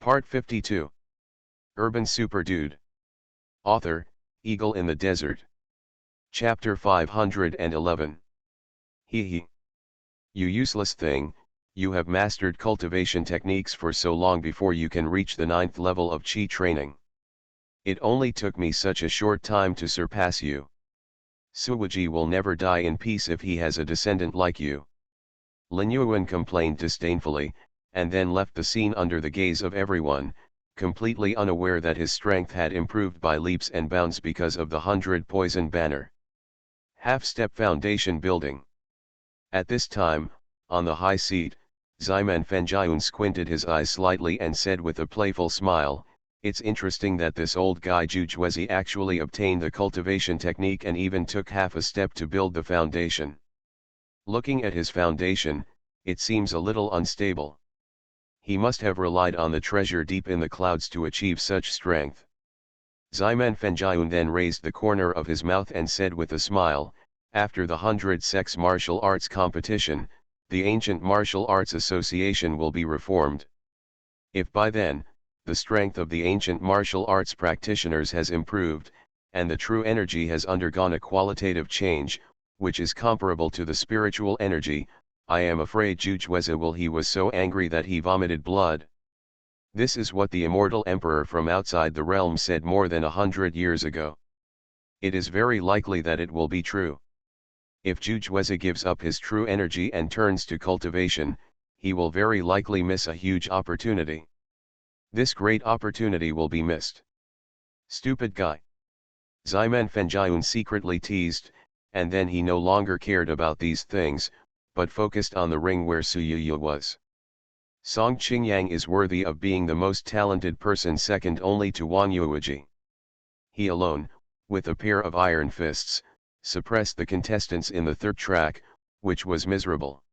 Part 52. Urban Super Dude. Author, Eagle in the Desert. Chapter 511. Hee hee. You useless thing, you have mastered cultivation techniques for so long before you can reach the 9th level of Chi training. It only took me such a short time to surpass you. Suwuji will never die in peace if he has a descendant like you. Lin Yuan complained disdainfully, and then left the scene under the gaze of everyone, completely unaware that his strength had improved by leaps and bounds because of the 100 poison banner. Half-step foundation building. At this time, on the high seat, Ximan Fenjiun squinted his eyes slightly and said with a playful smile, "It's interesting that this old guy Jujuezi actually obtained the cultivation technique and even took half a step to build the foundation. Looking at his foundation, it seems a little unstable. He must have relied on the treasure deep in the clouds to achieve such strength." Ximan Fenjiun then raised the corner of his mouth and said with a smile, "After the 100 sex martial arts competition, the Ancient Martial Arts Association will be reformed. If by then, the strength of the ancient martial arts practitioners has improved, and the true energy has undergone a qualitative change, which is comparable to the spiritual energy, I am afraid Jujuezi he was so angry that he vomited blood." This is what the immortal emperor from outside the realm said more than 100 years ago. It is very likely that it will be true. If Jujuezi gives up his true energy and turns to cultivation, he will very likely miss a huge opportunity. This great opportunity will be missed. Stupid guy. Ximan Fenjiun secretly teased, and then he no longer cared about these things, but focused on the ring where Suyuyu was. Song Qingyang is worthy of being the most talented person second only to Wang Yueji. He alone, with a pair of iron fists, suppressed the contestants in the third track, which was miserable.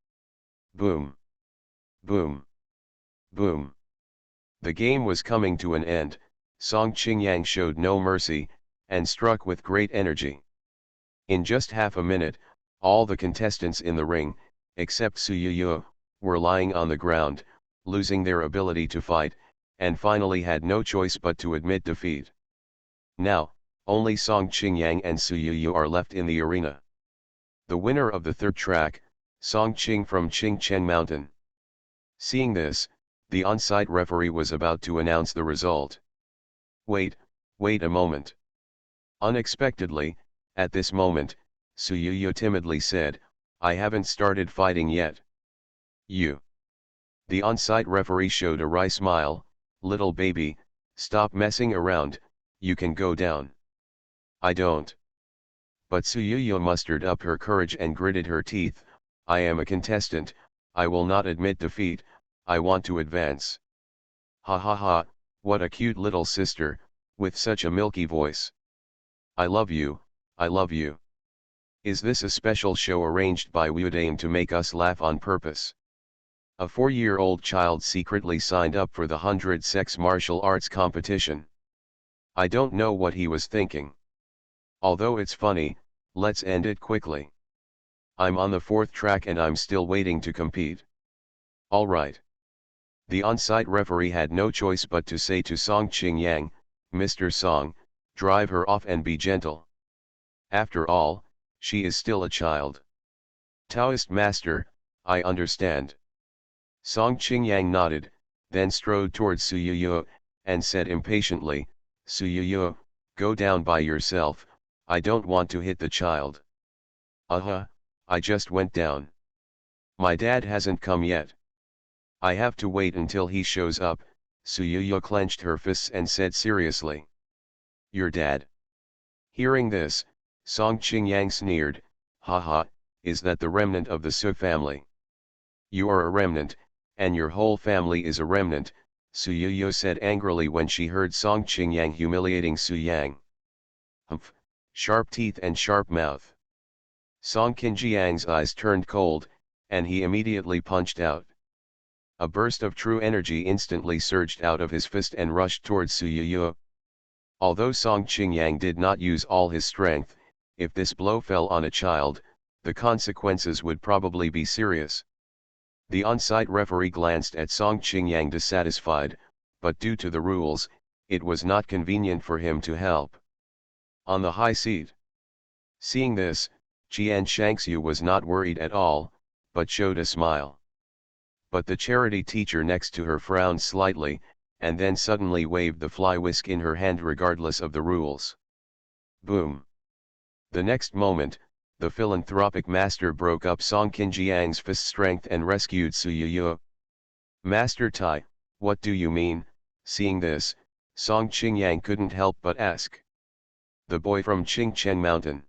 Boom. Boom. Boom. The game was coming to an end. Song Qingyang showed no mercy, and struck with great energy. In just half a minute, all the contestants in the ring, except Suyuyu, were lying on the ground, losing their ability to fight, and finally had no choice but to admit defeat. Now, only Song Qingyang and Suyuyu are left in the arena. The winner of the third track, Song Qing from Qingchen Mountain. Seeing this, the on-site referee was about to announce the result. Wait a moment. Unexpectedly, at this moment, Suyuyu timidly said, "I haven't started fighting yet." "You." The on-site referee showed a wry smile, "Little baby, stop messing around, you can go down." "I don't." But Suyuyu mustered up her courage and gritted her teeth, "I am a contestant, I will not admit defeat, I want to advance." "Ha ha ha, what a cute little sister, with such a milky voice. I love you, I love you. Is this a special show arranged by Wudane to make us laugh on purpose?" A 4-year-old child secretly signed up for the 100 sex martial arts competition. I don't know what he was thinking. Although it's funny, let's end it quickly. I'm on the 4th track and I'm still waiting to compete. Alright. The on-site referee had no choice but to say to Song Qingyang, "Mr. Song, drive her off and be gentle. After all, she is still a child." "Taoist master, I understand." Song Qingyang nodded, then strode towards Suyuyu, and said impatiently, "Suyuyu, go down by yourself, I don't want to hit the child." I just went down. My dad hasn't come yet. I have to wait until he shows up." Suyuyu clenched her fists and said seriously. "Your dad?" Hearing this, Song Qingyang sneered, "Haha, is that the remnant of the Su family?" "You are a remnant, and your whole family is a remnant," Suyuyu said angrily when she heard Song Qingyang humiliating Su Yang. "Humph, sharp teeth and sharp mouth." Song Qinjiang's eyes turned cold, and he immediately punched out. A burst of true energy instantly surged out of his fist and rushed towards Suyuyu. Although Song Qingyang did not use all his strength, if this blow fell on a child, the consequences would probably be serious. The on-site referee glanced at Song Qingyang dissatisfied, but due to the rules, it was not convenient for him to help. On the high seat. Seeing this, Qian Shangxiu was not worried at all, but showed a smile. But the charity teacher next to her frowned slightly, and then suddenly waved the fly whisk in her hand regardless of the rules. Boom! The next moment, the philanthropic master broke up Song Qinjiang's fist strength and rescued Su Yuyu. Master Tai, what do you mean? Seeing this, Song Qingyang couldn't help but ask. The boy from Qingchen Mountain.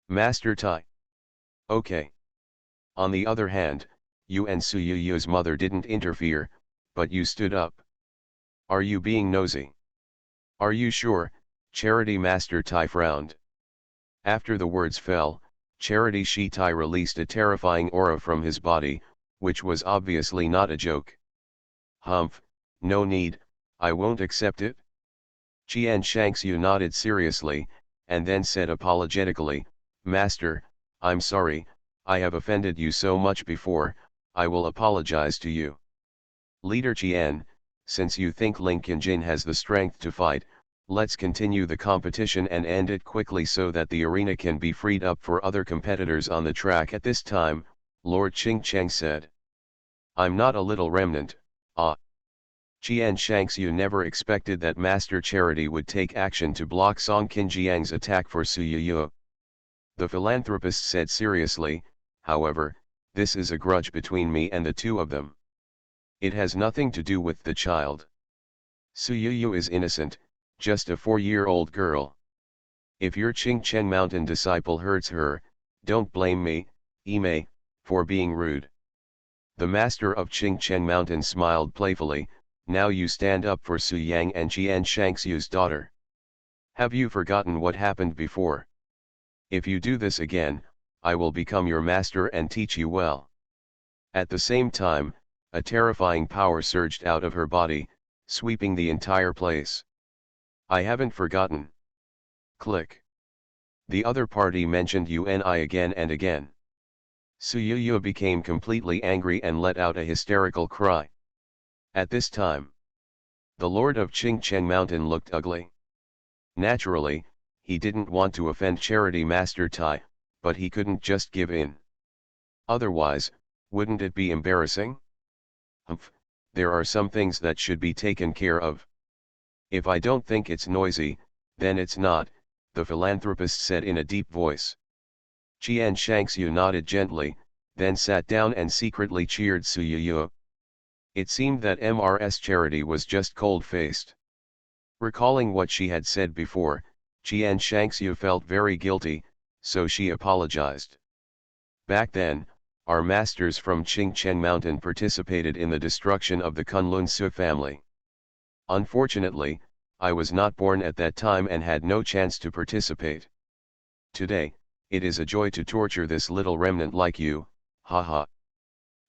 Master Tai. Okay. On the other hand, you and Su Yuyu's mother didn't interfere, but you stood up. Are you being nosy? Are you sure? Charity Master Tai frowned. After the words fell, Charity Shi Tai released a terrifying aura from his body, which was obviously not a joke. Humph, no need, I won't accept it. Qian Shangxiu nodded seriously, and then said apologetically, Master, I'm sorry, I have offended you so much before, I will apologize to you. Leader Qian, since you think Lin Qinjin has the strength to fight, let's continue the competition and end it quickly so that the arena can be freed up for other competitors on the track at this time, Lord Qingcheng said. I'm not a little remnant, ah. Qian Shangxiu never expected that Master Charity would take action to block Song Qinjiang's attack for Su Yuyu. The philanthropist said seriously, however, this is a grudge between me and the two of them. It has nothing to do with the child. Su Yuyu is innocent, just a 4-year-old girl. If your Qingchen Mountain disciple hurts her, don't blame me, Ime, for being rude. The master of Qingchen Mountain smiled playfully, now you stand up for Su Yang and Qian Shangxiu's daughter. Have you forgotten what happened before? If you do this again, I will become your master and teach you well. At the same time, a terrifying power surged out of her body, sweeping the entire place. I haven't forgotten. Click. The other party mentioned UNI again and again. Su Yuyu became completely angry and let out a hysterical cry. At this time, the Lord of Qingchen Mountain looked ugly. Naturally, he didn't want to offend Charity Master Tai, but he couldn't just give in. Otherwise, wouldn't it be embarrassing? Humph, there are some things that should be taken care of. If I don't think it's noisy, then it's not, the philanthropist said in a deep voice. Qian Shangxiu nodded gently, then sat down and secretly cheered Su Yuyu. It seemed that MRS Charity was just cold-faced. Recalling what she had said before, Qian Shangxiu felt very guilty, so she apologized. Back then, our masters from Qingchen Mountain participated in the destruction of the Kunlun Su family. Unfortunately, I was not born at that time and had no chance to participate. Today, it is a joy to torture this little remnant like you, haha.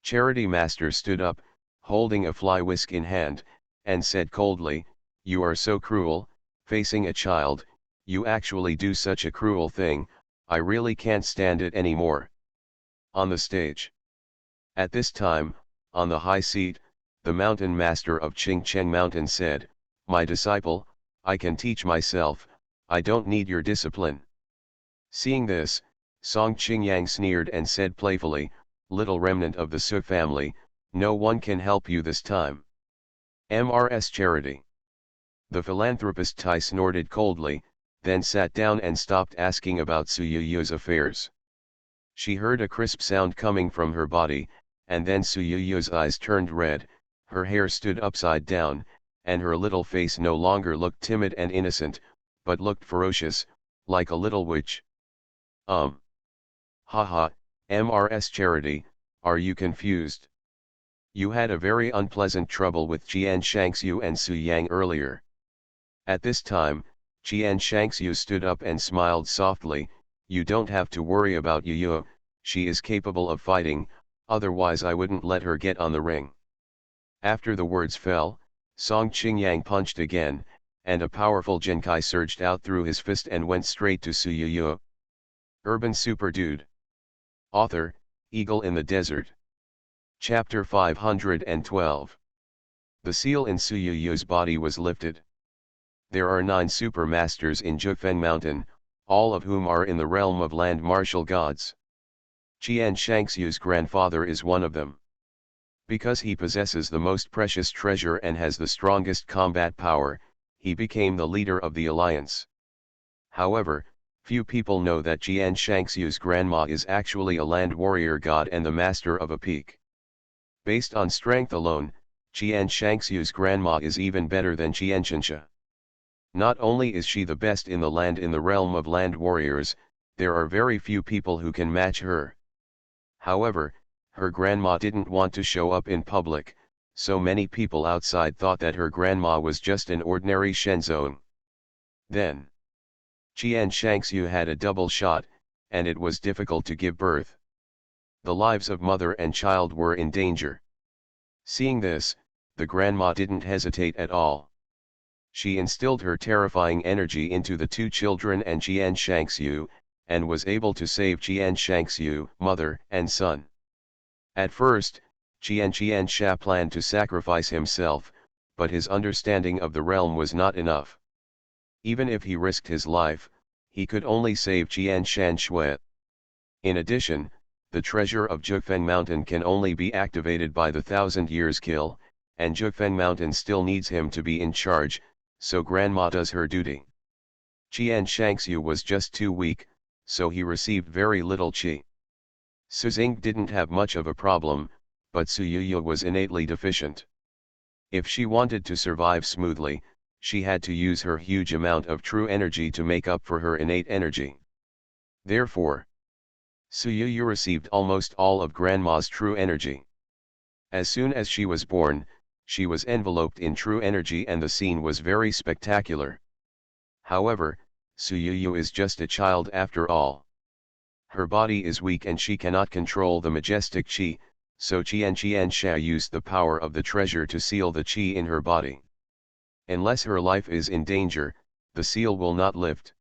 Charity Master stood up, holding a fly whisk in hand, and said coldly, you are so cruel, facing a child, you actually do such a cruel thing, I really can't stand it anymore. On the stage. At this time, on the high seat, the mountain master of Qingchen Mountain said, my disciple, I can teach myself, I don't need your discipline. Seeing this, Song Qingyang sneered and said playfully, little remnant of the Su family, no one can help you this time. MRS Charity. The philanthropist Tai snorted coldly, then sat down and stopped asking about Su Yuyu's affairs. She heard a crisp sound coming from her body, and then Su Yuyu's eyes turned red, her hair stood upside down, and her little face no longer looked timid and innocent, but looked ferocious, like a little witch. Haha, MRS Charity, are you confused? You had a very unpleasant trouble with Qian Shangxiu and Su Yang earlier. At this time, Qian Shangxiu stood up and smiled softly, you don't have to worry about Yuyu, she is capable of fighting, otherwise I wouldn't let her get on the ring. After the words fell, Song Qingyang punched again, and a powerful Jinkai surged out through his fist and went straight to Su Yuyu. Urban Super Dude. Author, Eagle in the Desert. Chapter 512. The seal in Su Yu's body was lifted. There are 9 super masters in Jufeng Mountain, all of whom are in the realm of land martial gods. Qian Shangxiu's grandfather is one of them. Because he possesses the most precious treasure and has the strongest combat power, he became the leader of the alliance. However, few people know that Qian Shangxiu's grandma is actually a land warrior god and the master of a peak. Based on strength alone, Qian Shangxiu's grandma is even better than Qian Qianxia. Not only is she the best in the land in the realm of land warriors, there are very few people who can match her. However, her grandma didn't want to show up in public, so many people outside thought that her grandma was just an ordinary Shenzong. Then, Qian Shangxiu had a double shot, and it was difficult to give birth. The lives of mother and child were in danger. Seeing this, the grandma didn't hesitate at all. She instilled her terrifying energy into the 2 children and Qian Shangxiu, and was able to save Qian Shangxiu, mother and son. At first, Qian Sha planned to sacrifice himself, but his understanding of the realm was not enough. Even if he risked his life, he could only save Qian Shan Shui. In addition, the treasure of Jufeng Mountain can only be activated by the 1,000 years kill, and Jufeng Mountain still needs him to be in charge, so grandma does her duty. Qian Shangxiu was just too weak, so he received very little qi. Su Xing didn't have much of a problem, but Su Yu was innately deficient. If she wanted to survive smoothly, she had to use her huge amount of true energy to make up for her innate energy. Therefore, Su Yu received almost all of grandma's true energy. As soon as she was born, she was enveloped in true energy and the scene was very spectacular. However, Su Yu is just a child after all. Her body is weak and she cannot control the majestic qi, so Qian Sha used the power of the treasure to seal the qi in her body. Unless her life is in danger, the seal will not lift.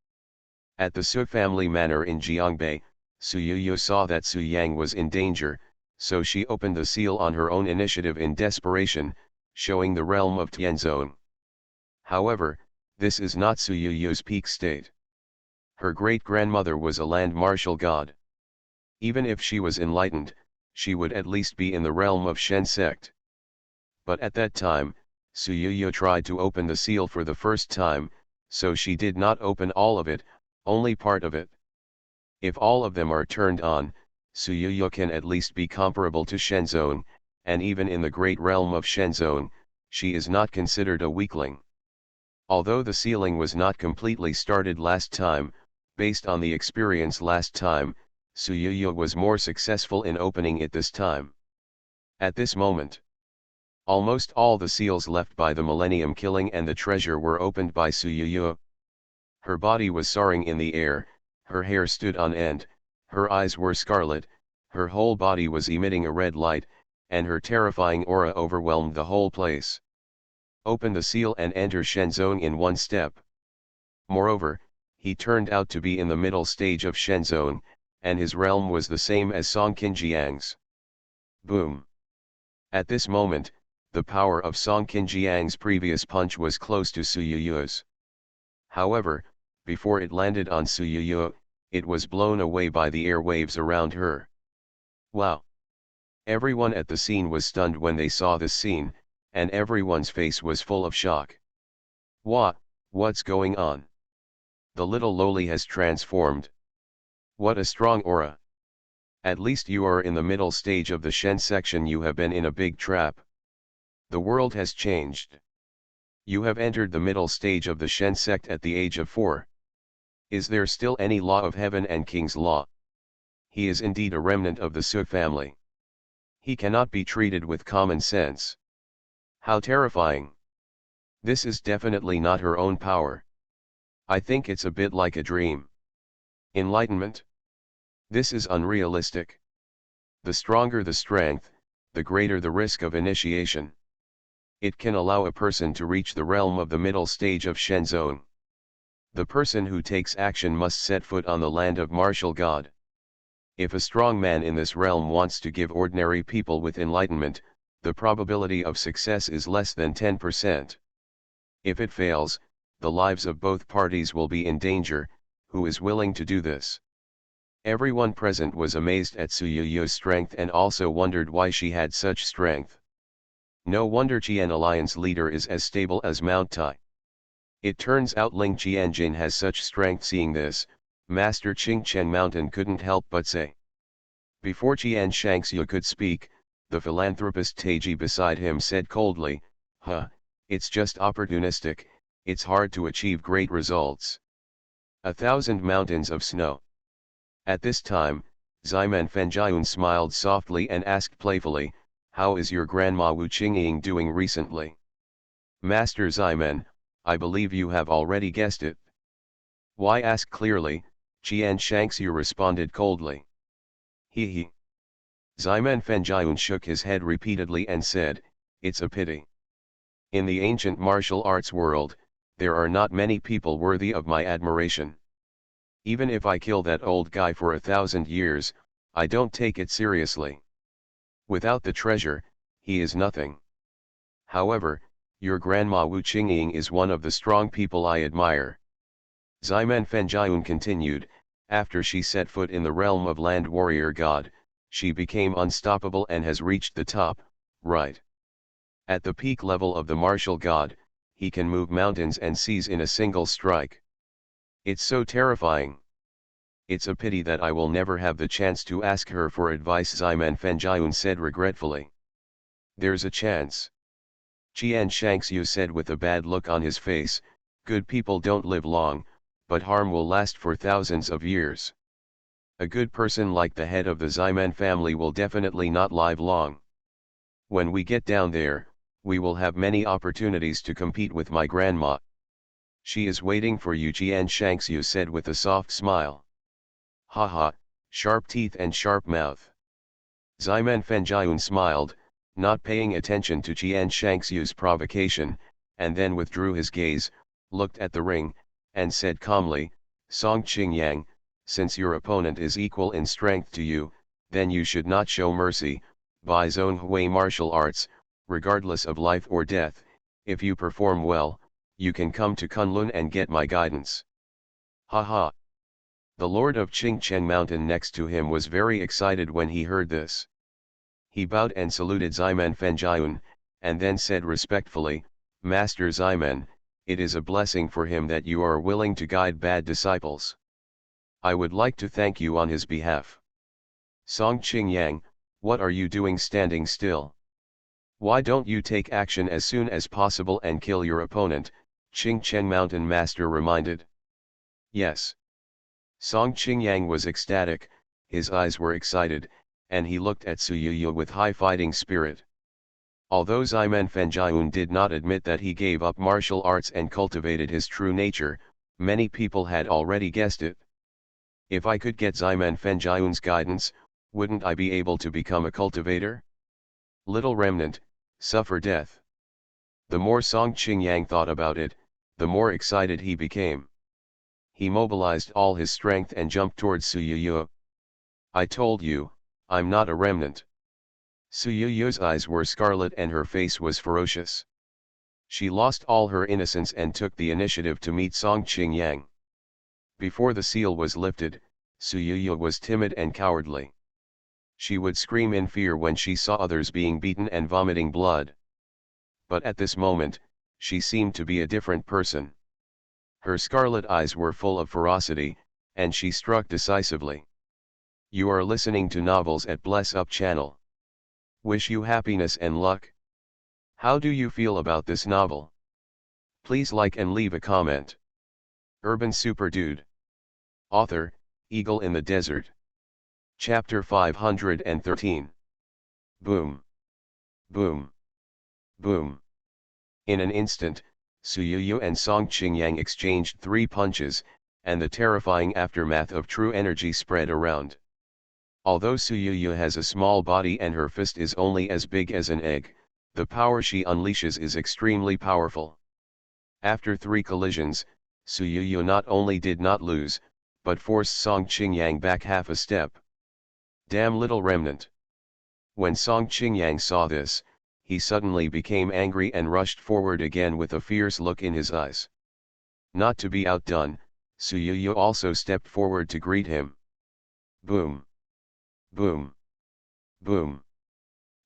At the Su family manor in Jiangbei, Su Yu saw that Su Yang was in danger, so she opened the seal on her own initiative in desperation, showing the realm of Tianzong. However, this is not Su Yu's peak state. Her great-grandmother was a land martial god. Even if she was enlightened, she would at least be in the realm of Shen sect. But at that time, Su Yu tried to open the seal for the first time, so she did not open all of it, only part of it. If all of them are turned on, Su Yu can at least be comparable to Shenzong, and even in the great realm of Shenzong, she is not considered a weakling. Although the sealing was not completely started last time, based on the experience last time, Su Yu was more successful in opening it this time. At this moment, almost all the seals left by the Millennium Killing and the treasure were opened by Su Yu. Her body was soaring in the air, her hair stood on end, her eyes were scarlet, her whole body was emitting a red light, and her terrifying aura overwhelmed the whole place. Open the seal and enter Shenzong in one step. Moreover, he turned out to be in the middle stage of Shenzong, and his realm was the same as Song Qinjiang's. Boom! At this moment, the power of Song Qinjiang's previous punch was close to Su Yu's. However, before it landed on Su Yu, it was blown away by the air waves around her. Wow! Everyone at the scene was stunned when they saw this scene, and everyone's face was full of shock. What's going on? The little loli has transformed. What a strong aura! At least you are in the middle stage of the Shen section. You have been in a big trap. The world has changed. You have entered the middle stage of the Shen sect at the age of 4. Is there still any law of heaven and king's law? He is indeed a remnant of the Su family. He cannot be treated with common sense. How terrifying! This is definitely not her own power. I think it's a bit like a dream. Enlightenment? This is unrealistic. The stronger the strength, the greater the risk of initiation. It can allow a person to reach the realm of the middle stage of Shenzong. The person who takes action must set foot on the land of martial God. If a strong man in this realm wants to give ordinary people with enlightenment, the probability of success is less than 10%. If it fails, the lives of both parties will be in danger. Who is willing to do this? Everyone present was amazed at Suyuyo's strength and also wondered why she had such strength. No wonder Qian Alliance leader is as stable as Mount Tai. It turns out Ling Qianjin has such strength. Seeing this, Master Qingchen Mountain couldn't help but say. Before Qian Shangxiu could speak, the philanthropist Taiji beside him said coldly, it's just opportunistic, it's hard to achieve great results. 1,000 mountains of snow. At this time, Ximen Fenjian smiled softly and asked playfully, how is your grandma Wu Qingying doing recently? Master Ximen, I believe you have already guessed it. Why ask clearly? Qian Shangxiu responded coldly. He. Ximen Fenjian shook his head repeatedly and said, it's a pity. In the ancient martial arts world, there are not many people worthy of my admiration. Even if I kill that old guy for 1,000 years, I don't take it seriously. Without the treasure, he is nothing. However, your grandma Wu Qingying is one of the strong people I admire. Ximen Fenjian continued, after she set foot in the realm of land warrior god, she became unstoppable and has reached the top, right? At the peak level of the martial god, he can move mountains and seas in a single strike. It's so terrifying. It's a pity that I will never have the chance to ask her for advice, Ximen Fenjian said regretfully. There's a chance. Qian Shangxiu said with a bad look on his face, good people don't live long, but harm will last for thousands of years. A good person like the head of the Ximen family will definitely not live long. When we get down there, we will have many opportunities to compete with my grandma. She is waiting for you, Qian Shangxiu said with a soft smile. Haha, sharp teeth and sharp mouth. Ximen Fenjian smiled, not paying attention to Qian Shangxiu's provocation, and then withdrew his gaze, looked at the ring, and said calmly, Song Qingyang, since your opponent is equal in strength to you, then you should not show mercy, by Zhong Hui martial arts, regardless of life or death. If you perform well, you can come to Kunlun and get my guidance. Haha. The lord of Qingchen Mountain next to him was very excited when he heard this. He bowed and saluted Ximen Fenjian, and then said respectfully, Master Ximen, it is a blessing for him that you are willing to guide bad disciples. I would like to thank you on his behalf. Song Qingyang, what are you doing standing still? Why don't you take action as soon as possible and kill your opponent? Qingchen Mountain Master reminded. Yes. Song Qingyang was ecstatic, his eyes were excited, and he looked at Suyuyu with high fighting spirit. Although Ximen Fenjian did not admit that he gave up martial arts and cultivated his true nature, many people had already guessed it. If I could get Ximen Fenjian's guidance, wouldn't I be able to become a cultivator? Little remnant, suffer death. The more Song Qingyang thought about it, the more excited he became. He mobilized all his strength and jumped towards Suyuyu. I told you, I'm not a remnant. Suyuyu's eyes were scarlet and her face was ferocious. She lost all her innocence and took the initiative to meet Song Qingyang. Before the seal was lifted, Suyuyu was timid and cowardly. She would scream in fear when she saw others being beaten and vomiting blood. But at this moment, she seemed to be a different person. Her scarlet eyes were full of ferocity, and she struck decisively. You are listening to novels at Bless Up channel. Wish you happiness and luck. How do you feel about this novel? Please like and leave a comment. Urban Super Dude. Author, Eagle in the Desert. Chapter 513. Boom. Boom. Boom. In an instant, Suyuyu and Song Qingyang exchanged 3 punches, and the terrifying aftermath of true energy spread around. Although Suyuyu has a small body and her fist is only as big as an egg, the power she unleashes is extremely powerful. After 3 collisions, Suyuyu not only did not lose, but forced Song Qingyang back half a step. Damn little remnant. When Song Qingyang saw this, he suddenly became angry and rushed forward again with a fierce look in his eyes. Not to be outdone, Suyuyu also stepped forward to greet him. Boom! Boom! Boom!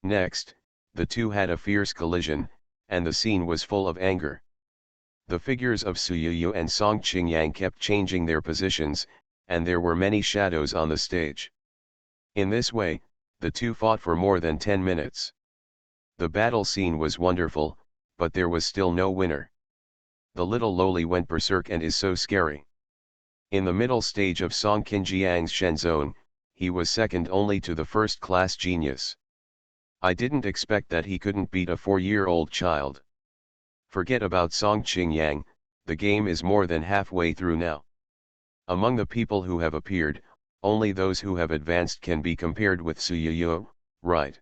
Next, the two had a fierce collision, and the scene was full of anger. The figures of Suyuyu and Song Qingyang kept changing their positions, and there were many shadows on the stage. In this way, the two fought for more than 10 minutes. The battle scene was wonderful, but there was still no winner. The little loli went berserk and is so scary. In the middle stage of Song Qinjiang's Shenzone, he was second only to the first-class genius. I didn't expect that he couldn't beat a 4-year-old child. Forget about Song Qingyang, the game is more than halfway through now. Among the people who have appeared, only those who have advanced can be compared with Suyuyu, right?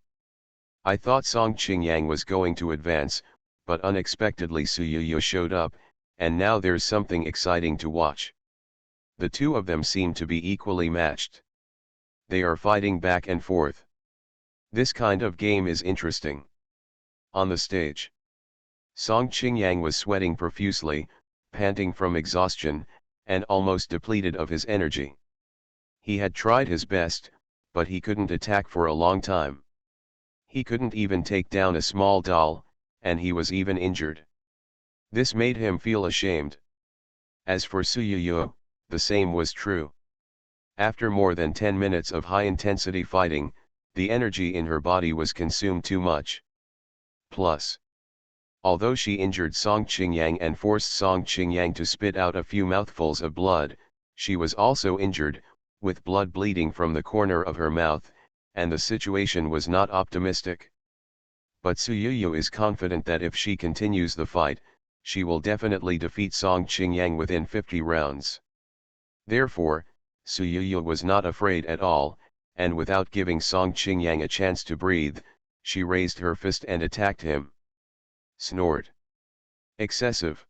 I thought Song Qingyang was going to advance, but unexpectedly Suyuyu showed up, and now there's something exciting to watch. The two of them seem to be equally matched. They are fighting back and forth. This kind of game is interesting. On the stage, Song Qingyang was sweating profusely, panting from exhaustion, and almost depleted of his energy. He had tried his best, but he couldn't attack for a long time. He couldn't even take down a small doll, and he was even injured. This made him feel ashamed. As for Suyuyu, the same was true. After more than 10 minutes of high-intensity fighting, the energy in her body was consumed too much. Plus, although she injured Song Qingyang and forced Song Qingyang to spit out a few mouthfuls of blood, she was also injured, with blood bleeding from the corner of her mouth, and the situation was not optimistic. But Suyuyu is confident that if she continues the fight, she will definitely defeat Song Qingyang within 50 rounds. Therefore, Suyuyu was not afraid at all, and without giving Song Qingyang a chance to breathe, she raised her fist and attacked him. Snort. Excessive.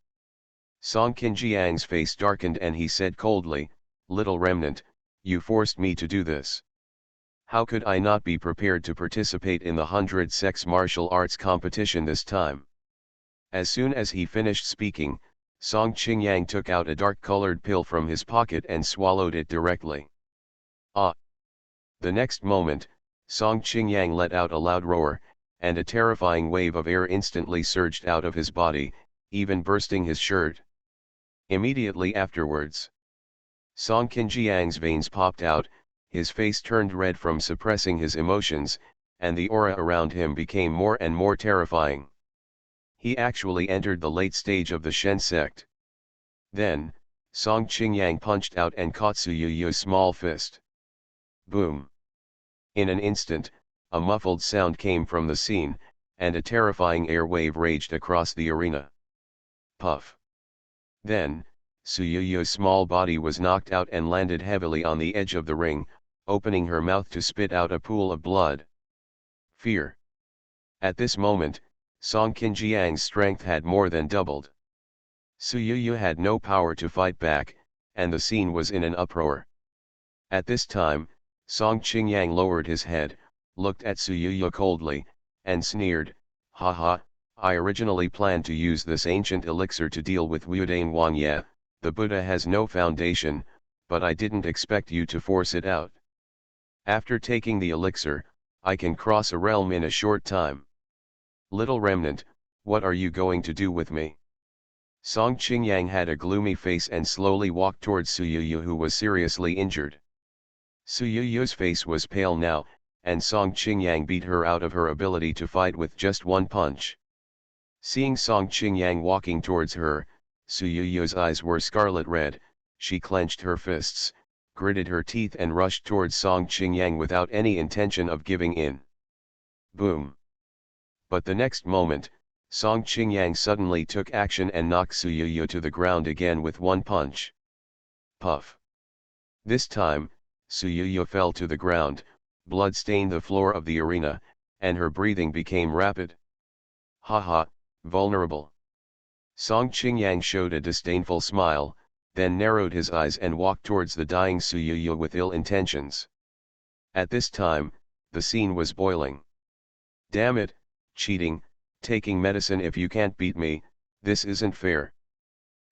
Song Qinjiang's face darkened and he said coldly, "Little remnant, you forced me to do this. How could I not be prepared to participate in the 100 sex martial arts competition this time?" As soon as he finished speaking, Song Qingyang took out a dark-colored pill from his pocket and swallowed it directly. Ah! The next moment, Song Qingyang let out a loud roar, and a terrifying wave of air instantly surged out of his body, even bursting his shirt. Immediately afterwards, Song Qinjiang's veins popped out, his face turned red from suppressing his emotions, and the aura around him became more and more terrifying. He actually entered the late stage of the Shen sect. Then, Song Qingyang punched out and caught Suyuyu's small fist. Boom! In an instant, a muffled sound came from the scene, and a terrifying air wave raged across the arena. Puff! Then, Suyuyu's small body was knocked out and landed heavily on the edge of the ring, opening her mouth to spit out a pool of blood. Fear. At this moment, Song Qinjiang's strength had more than doubled. Suyuyu had no power to fight back, and the scene was in an uproar. At this time, Song Qingyang lowered his head, looked at Suyuyu coldly, and sneered, "Haha, I originally planned to use this ancient elixir to deal with Wudane Wangye, the Buddha has no foundation, but I didn't expect you to force it out. After taking the elixir, I can cross a realm in a short time. Little remnant, what are you going to do with me?" Song Qingyang had a gloomy face and slowly walked towards Suyuyu, who was seriously injured. Suyuyu's face was pale now, and Song Qingyang beat her out of her ability to fight with just one punch. Seeing Song Qingyang walking towards her, Suyuyu's eyes were scarlet red, she clenched her fists, gritted her teeth and rushed towards Song Qingyang without any intention of giving in. Boom! But the next moment, Song Qingyang suddenly took action and knocked Suyuyu to the ground again with one punch. Puff! This time, Suyuyu fell to the ground, blood stained the floor of the arena, and her breathing became rapid. Haha, vulnerable. Song Qingyang showed a disdainful smile, then narrowed his eyes and walked towards the dying Suyuyu with ill intentions. At this time, the scene was boiling. Damn it, cheating, taking medicine if you can't beat me, this isn't fair.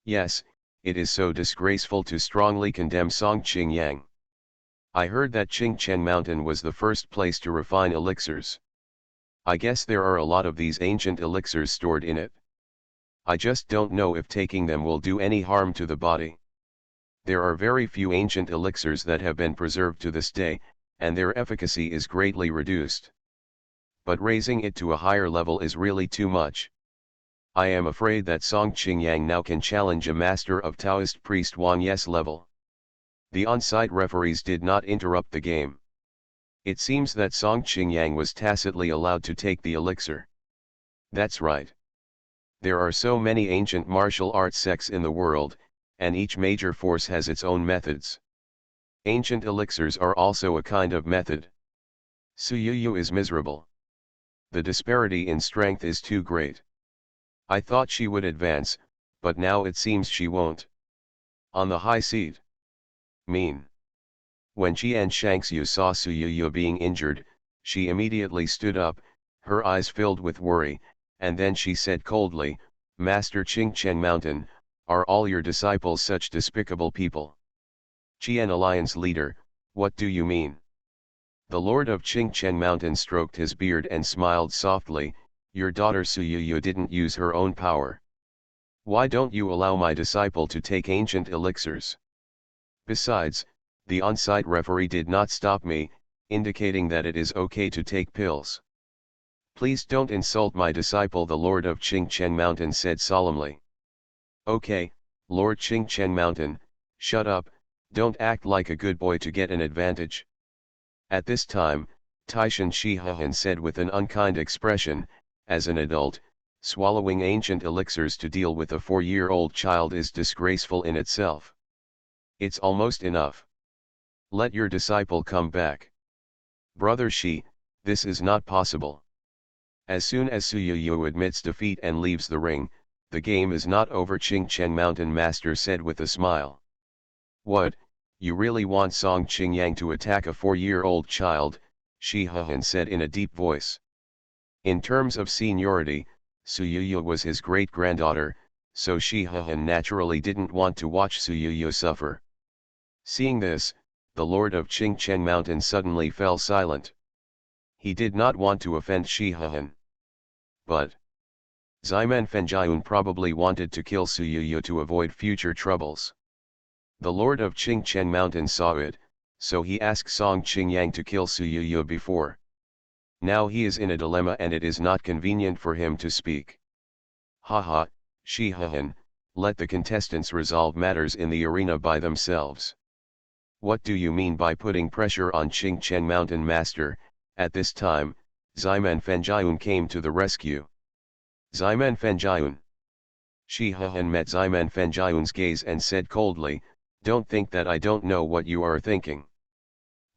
Yes, it is so disgraceful to strongly condemn Song Qingyang. I heard that Qingchen Mountain was the first place to refine elixirs. I guess there are a lot of these ancient elixirs stored in it. I just don't know if taking them will do any harm to the body. There are very few ancient elixirs that have been preserved to this day, and their efficacy is greatly reduced. But raising it to a higher level is really too much. I am afraid that Song Qingyang now can challenge a master of Taoist priest Wang Ye's level. The on-site referees did not interrupt the game. It seems that Song Qingyang was tacitly allowed to take the elixir. That's right. There are so many ancient martial arts sects in the world, and each major force has its own methods. Ancient elixirs are also a kind of method. Su Yu is miserable. The disparity in strength is too great. I thought she would advance, but now it seems she won't. On the high seat. Mean. When Qian Shangxiu saw Su Yu being injured, she immediately stood up, her eyes filled with worry, and then she said coldly, "Master Qingchen Mountain, are all your disciples such despicable people?" Qian Alliance leader, what do you mean? The Lord of Qingchen Mountain stroked his beard and smiled softly, your daughter Su Yu didn't use her own power. Why don't you allow my disciple to take ancient elixirs? Besides, the on-site referee did not stop me, indicating that it is okay to take pills. Please don't insult my disciple, the Lord of Qingchen Mountain said solemnly. Okay, Lord Qingchen Mountain, shut up, don't act like a good boy to get an advantage. At this time, Taishan Shihan said with an unkind expression, as an adult, swallowing ancient elixirs to deal with a 4-year-old child is disgraceful in itself. It's almost enough. Let your disciple come back. Brother Shi, this is not possible. As soon as Su Yu admits defeat and leaves the ring, the game is not over, Qingchen Mountain Master said with a smile. What, you really want Song Qingyang to attack a 4-year-old child? Shi Han said in a deep voice. In terms of seniority, Su Yu was his great-granddaughter, so Shi Han naturally didn't want to watch Su Yu suffer. Seeing this, the Lord of Qingchen Mountain suddenly fell silent. He did not want to offend Shi Han. But Ximen Fenjiun probably wanted to kill Su Yu to avoid future troubles. The Lord of Qingchen Mountain saw it, so he asked Song Qingyang to kill Su Yu before. Now he is in a dilemma and it is not convenient for him to speak. Haha, Shi Han, let the contestants resolve matters in the arena by themselves. What do you mean by putting pressure on Qingchen Mountain Master? At this time, Ximen Fenjiun came to the rescue. Ximen Fenjiun. Shi Han met Ximen Fenjiun's gaze and said coldly, don't think that I don't know what you are thinking.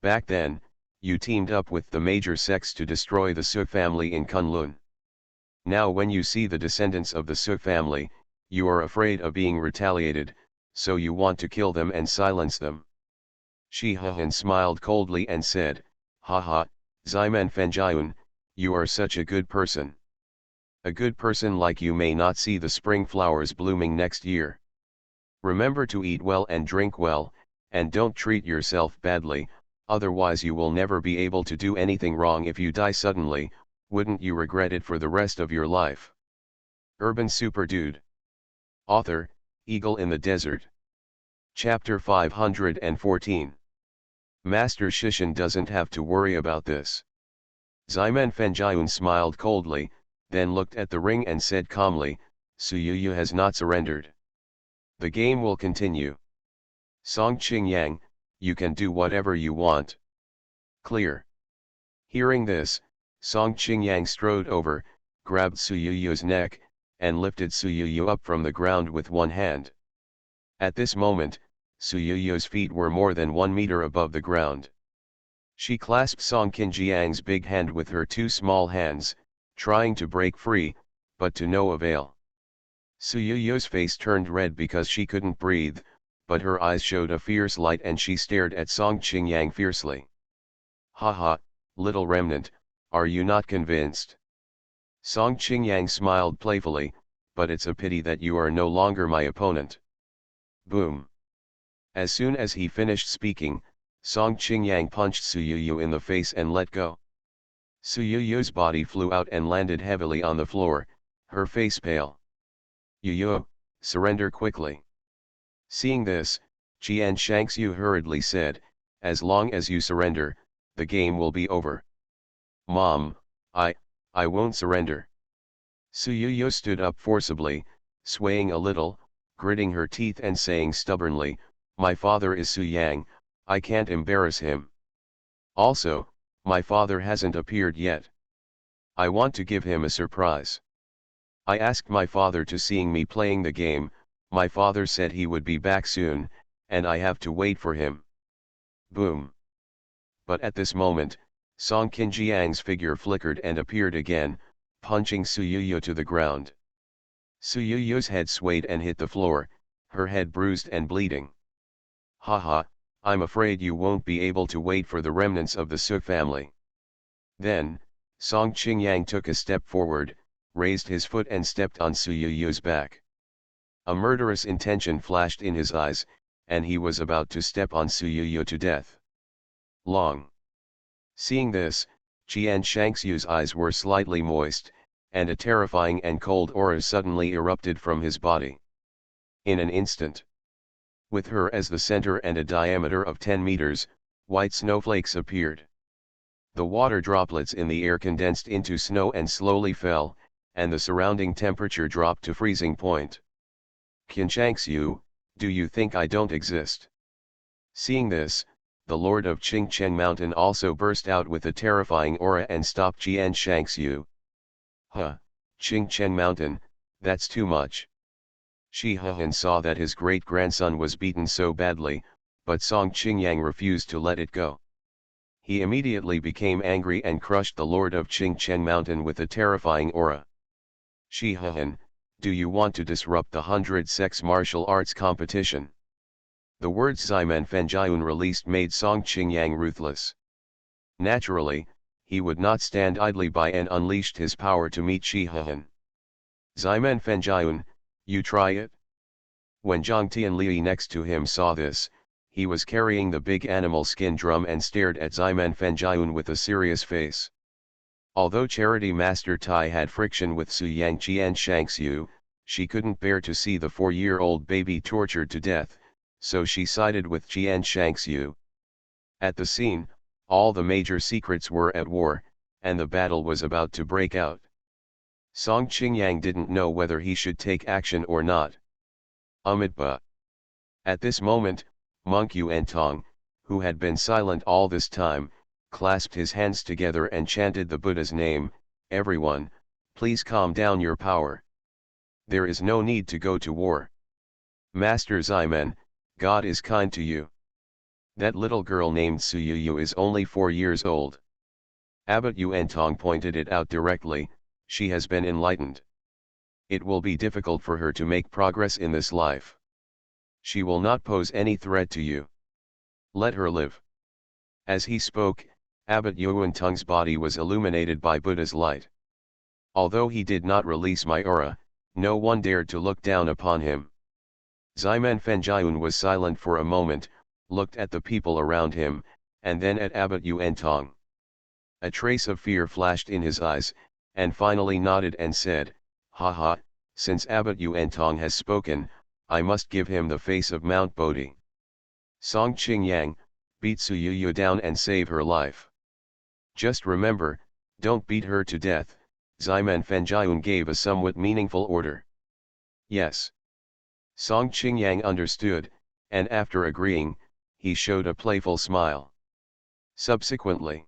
Back then, you teamed up with the major sects to destroy the Su family in Kunlun. Now when you see the descendants of the Su family, you are afraid of being retaliated, so you want to kill them and silence them. Shi Han smiled coldly and said, haha, Ximen Fenjiun, you are such a good person. A good person like you may not see the spring flowers blooming next year. Remember to eat well and drink well, and don't treat yourself badly, otherwise you will never be able to do anything wrong. If you die suddenly, wouldn't you regret it for the rest of your life? Urban Super Dude. Author, Eagle in the Desert. Chapter 514. Master Shishin doesn't have to worry about this. Ximen Fenjiun smiled coldly, then looked at the ring and said calmly, Su Yu has not surrendered. The game will continue. Song Qingyang, you can do whatever you want. Clear. Hearing this, Song Qingyang strode over, grabbed Su Yu's neck, and lifted Su Yu up from the ground with one hand. At this moment, Su Yu's feet were more than 1 meter above the ground. She clasped Song Qingyang's big hand with her 2 small hands, trying to break free, but to no avail. Su Yu's face turned red because she couldn't breathe, but her eyes showed a fierce light and she stared at Song Qingyang fiercely. Haha, little remnant, are you not convinced? Song Qingyang smiled playfully, but it's a pity that you are no longer my opponent. Boom. As soon as he finished speaking, Song Qingyang punched Su Yuyu in the face and let go. Su Yuyu's body flew out and landed heavily on the floor, her face pale. Yuyu, surrender quickly. Seeing this, Jian Shangxiu hurriedly said, as long as you surrender, the game will be over. Mom, I won't surrender. Su Yuyu stood up forcibly, swaying a little, gritting her teeth and saying stubbornly, my father is Su Yang, I can't embarrass him. Also, my father hasn't appeared yet. I want to give him a surprise. I asked my father to seeing me playing the game, my father said he would be back soon, and I have to wait for him. Boom. But at this moment, Song Qinjiang's figure flickered and appeared again, punching Su Yuyu to the ground. Su Yuyu's head swayed and hit the floor, her head bruised and bleeding. Haha, I'm afraid you won't be able to wait for the remnants of the Su family. Then, Song Qingyang took a step forward, raised his foot and stepped on Su Yuyu's back. A murderous intention flashed in his eyes, and he was about to step on Su Yuyu to death. Long. Seeing this, Jian Shangxiu's eyes were slightly moist, and a terrifying and cold aura suddenly erupted from his body. In an instant, with her as the center and a diameter of 10 meters, white snowflakes appeared. The water droplets in the air condensed into snow and slowly fell, and the surrounding temperature dropped to freezing point. Qian Shangxiu, do you think I don't exist? Seeing this, the Lord of Qingchen Mountain also burst out with a terrifying aura and stopped Jian Shangxiu. Huh, Qingchen Mountain, that's too much. Shi Hehan saw that his great-grandson was beaten so badly, but Song Qingyang refused to let it go. He immediately became angry and crushed the Lord of Qingchen Mountain with a terrifying aura. Shi Hehan, do you want to disrupt the 100-sex martial arts competition? The words Ximen Fenjiun released made Song Qingyang ruthless. Naturally, he would not stand idly by and unleashed his power to meet Shi Hehan. Ximen Fenjiun, you try it? When Zhang Tianli next to him saw this, he was carrying the big animal skin drum and stared at Ximen Fenjiun with a serious face. Although Charity Master Tai had friction with Su Yang Jian Shangxiu, she couldn't bear to see the 4-year-old baby tortured to death, so she sided with Jian Shangxiu. At the scene, all the major secrets were at war, and the battle was about to break out. Song Qingyang didn't know whether he should take action or not. Amitabha. At this moment, Monk Yuantong, who had been silent all this time, clasped his hands together and chanted the Buddha's name, everyone, please calm down your power. There is no need to go to war. Master Ximen, God is kind to you. That little girl named Su Yuyu is only 4 years old. Abbot Yuantong pointed it out directly, she has been enlightened. It will be difficult for her to make progress in this life. She will not pose any threat to you. Let her live. As he spoke, Abbot Yuantong's body was illuminated by Buddha's light. Although he did not release my aura, no one dared to look down upon him. Ximen Fenjiun was silent for a moment, looked at the people around him, and then at Abbot Yuantong. A trace of fear flashed in his eyes, and finally nodded and said, haha, since Abbot Yuantong has spoken, I must give him the face of Mount Bodhi. Song Qingyang, beat Su Yuyu down and save her life. Just remember, don't beat her to death, Ximen Fenjiun gave a somewhat meaningful order. Yes. Song Qingyang understood, and after agreeing, he showed a playful smile. Subsequently,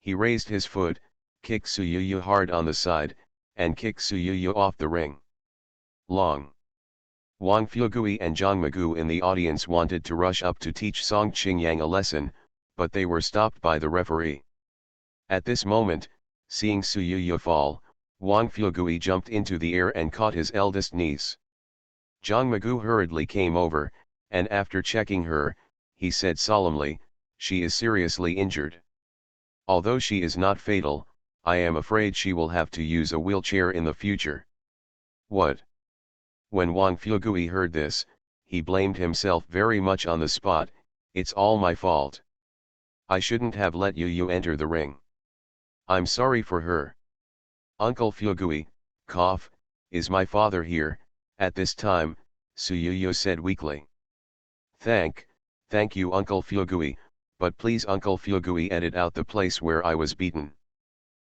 he raised his foot, kicked Su Yuyu hard on the side, and kicked Su Yuyu off the ring. Long. Wang Fugui and Zhang Magu in the audience wanted to rush up to teach Song Qingyang a lesson, but they were stopped by the referee. At this moment, seeing Su Yuyu fall, Wang Fugui jumped into the air and caught his eldest niece. Zhang Magu hurriedly came over, and after checking her, he said solemnly, she is seriously injured. Although she is not fatal, I am afraid she will have to use a wheelchair in the future. What? When Wang Fuegui heard this, he blamed himself very much on the spot. It's all my fault. I shouldn't have let Yu enter the ring. I'm sorry for her. Uncle Fuegui, cough, is my father here, at this time, Su Yu said weakly. Thank you Uncle Fuegui, but please Uncle Fuegui edit out the place where I was beaten.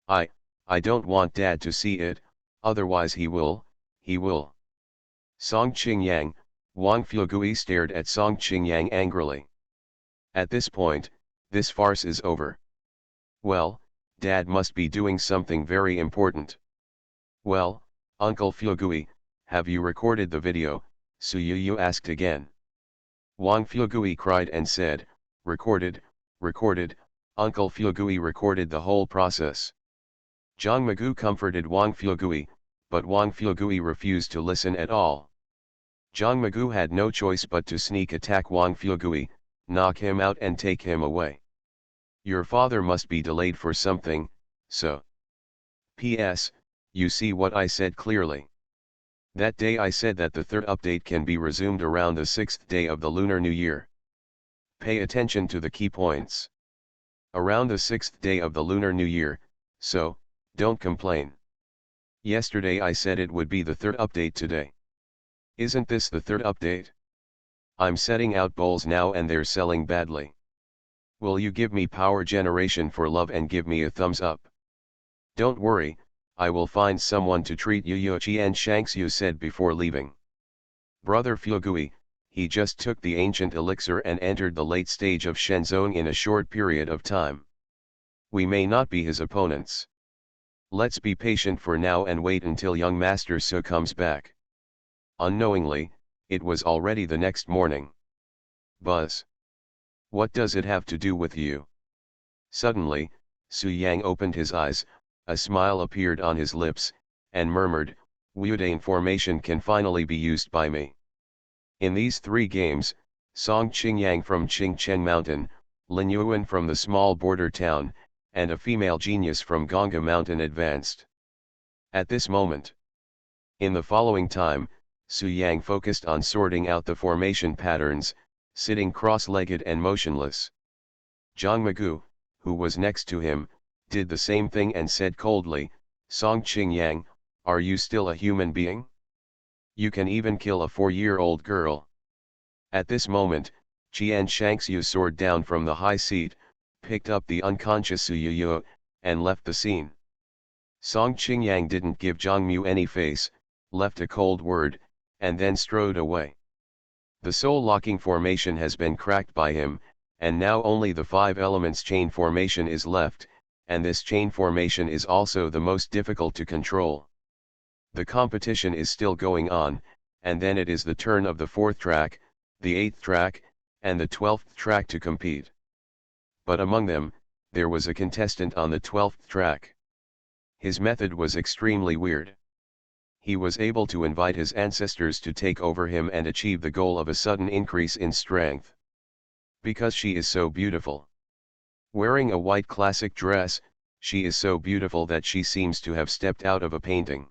I don't want Dad to see it, otherwise he will. Song Qingyang, Wang Fuegui stared at Song Qingyang angrily. At this point, this farce is over. Well, Dad must be doing something very important. Well, Uncle Fuegui, have you recorded the video? Su Yu asked again. Wang Fuegui cried and said, recorded, Uncle Fuegui recorded the whole process. Zhang Magu comforted Wang Fuegui, but Wang Fuegui refused to listen at all. Zhang Magu had no choice but to sneak attack Wang Fuegui, knock him out and take him away. Your father must be delayed for something, so. P.S. You see what I said clearly. That day I said that the third update can be resumed around the 6th day of the Lunar New Year. Pay attention to the key points. Around the 6th day of the Lunar New Year, so, don't complain. Yesterday I said it would be the third update today. Isn't this the third update? I'm setting out bowls now and they're selling badly. Will you give me power generation for love and give me a thumbs up? Don't worry, I will find someone to treat you. Qian Shangxiu said before leaving. Brother Fuegui, he just took the ancient elixir and entered the late stage of Shenzong in a short period of time. We may not be his opponents. Let's be patient for now and wait until young Master Su comes back. Unknowingly, it was already the next morning. Buzz. What does it have to do with you? Suddenly, Su Yang opened his eyes, a smile appeared on his lips, and murmured, Wudane formation can finally be used by me. In these 3 games, Song Qingyang from Qingcheng Mountain, Lin Yuan from the small border town, and a female genius from Ganga Mountain advanced. At this moment. In the following time, Su Yang focused on sorting out the formation patterns, sitting cross-legged and motionless. Zhang Magu, who was next to him, did the same thing and said coldly, Song Qingyang, are you still a human being? You can even kill a 4-year-old girl. At this moment, Qian Shangxiu soared down from the high seat, picked up the unconscious Su Yu, and left the scene. Song Qingyang didn't give Zhang Mu any face, left a cold word, and then strode away. The soul-locking formation has been cracked by him, and now only the 5 elements chain formation is left, and this chain formation is also the most difficult to control. The competition is still going on, and then it is the turn of the 4th track, the 8th track, and the 12th track to compete. But among them, there was a contestant on the 12th track. His method was extremely weird. He was able to invite his ancestors to take over him and achieve the goal of a sudden increase in strength. Because she is so beautiful. Wearing a white classic dress, she is so beautiful that she seems to have stepped out of a painting.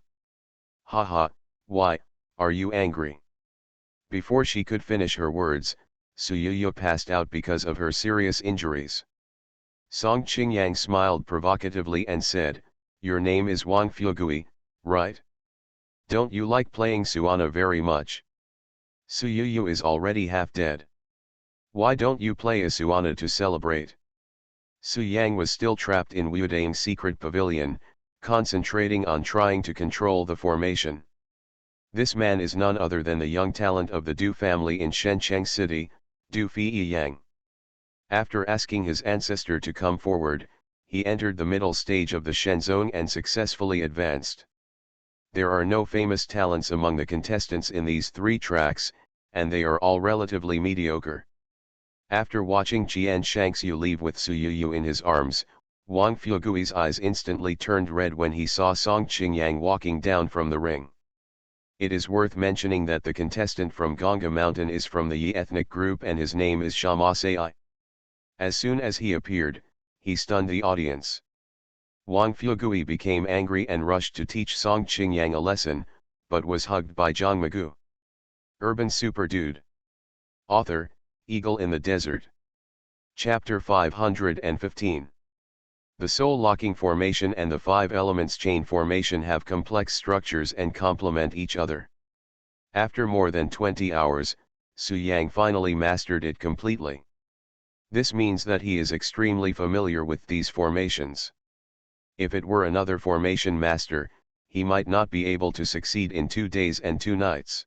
Haha, why, are you angry? Before she could finish her words, Su Yu passed out because of her serious injuries. Song Qingyang smiled provocatively and said, your name is Wang Fuegui, right? Don't you like playing Suana very much? Su Yu is already half dead. Why don't you play a Suana to celebrate? Su Yang was still trapped in Wudane's secret pavilion, concentrating on trying to control the formation. This man is none other than the young talent of the Du family in Shenzhen City, Du Feiyang. After asking his ancestor to come forward, he entered the middle stage of the Shenzong and successfully advanced. There are no famous talents among the contestants in these 3 tracks, and they are all relatively mediocre. After watching Qian Shangxiu leave with Su Yu in his arms, Wang Fuegui's eyes instantly turned red when he saw Song Qingyang walking down from the ring. It is worth mentioning that the contestant from Ganga Mountain is from the Yi ethnic group and his name is Shamasei. As soon as he appeared, he stunned the audience. Wang Fugui became angry and rushed to teach Song Qingyang a lesson, but was hugged by Zhang Magu. Urban Super Dude. Author, Eagle in the Desert. Chapter 515. The soul-locking formation and the five elements chain formation have complex structures and complement each other. After more than 20 hours, Su Yang finally mastered it completely. This means that he is extremely familiar with these formations. If it were another formation master, he might not be able to succeed in 2 days and 2 nights.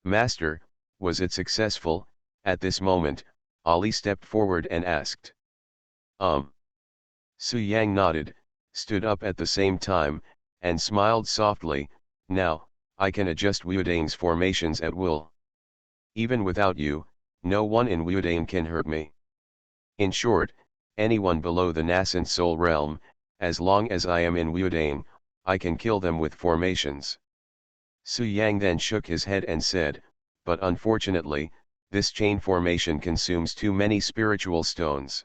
Master, was it successful? At this moment, Ali stepped forward and asked. Su Yang nodded, stood up at the same time, and smiled softly. Now, I can adjust Wudang's formations at will. Even without you, no one in Wudang can hurt me. In short, anyone below the nascent soul realm, as long as I am in Wudang, I can kill them with formations. Su Yang then shook his head and said, but unfortunately, this chain formation consumes too many spiritual stones.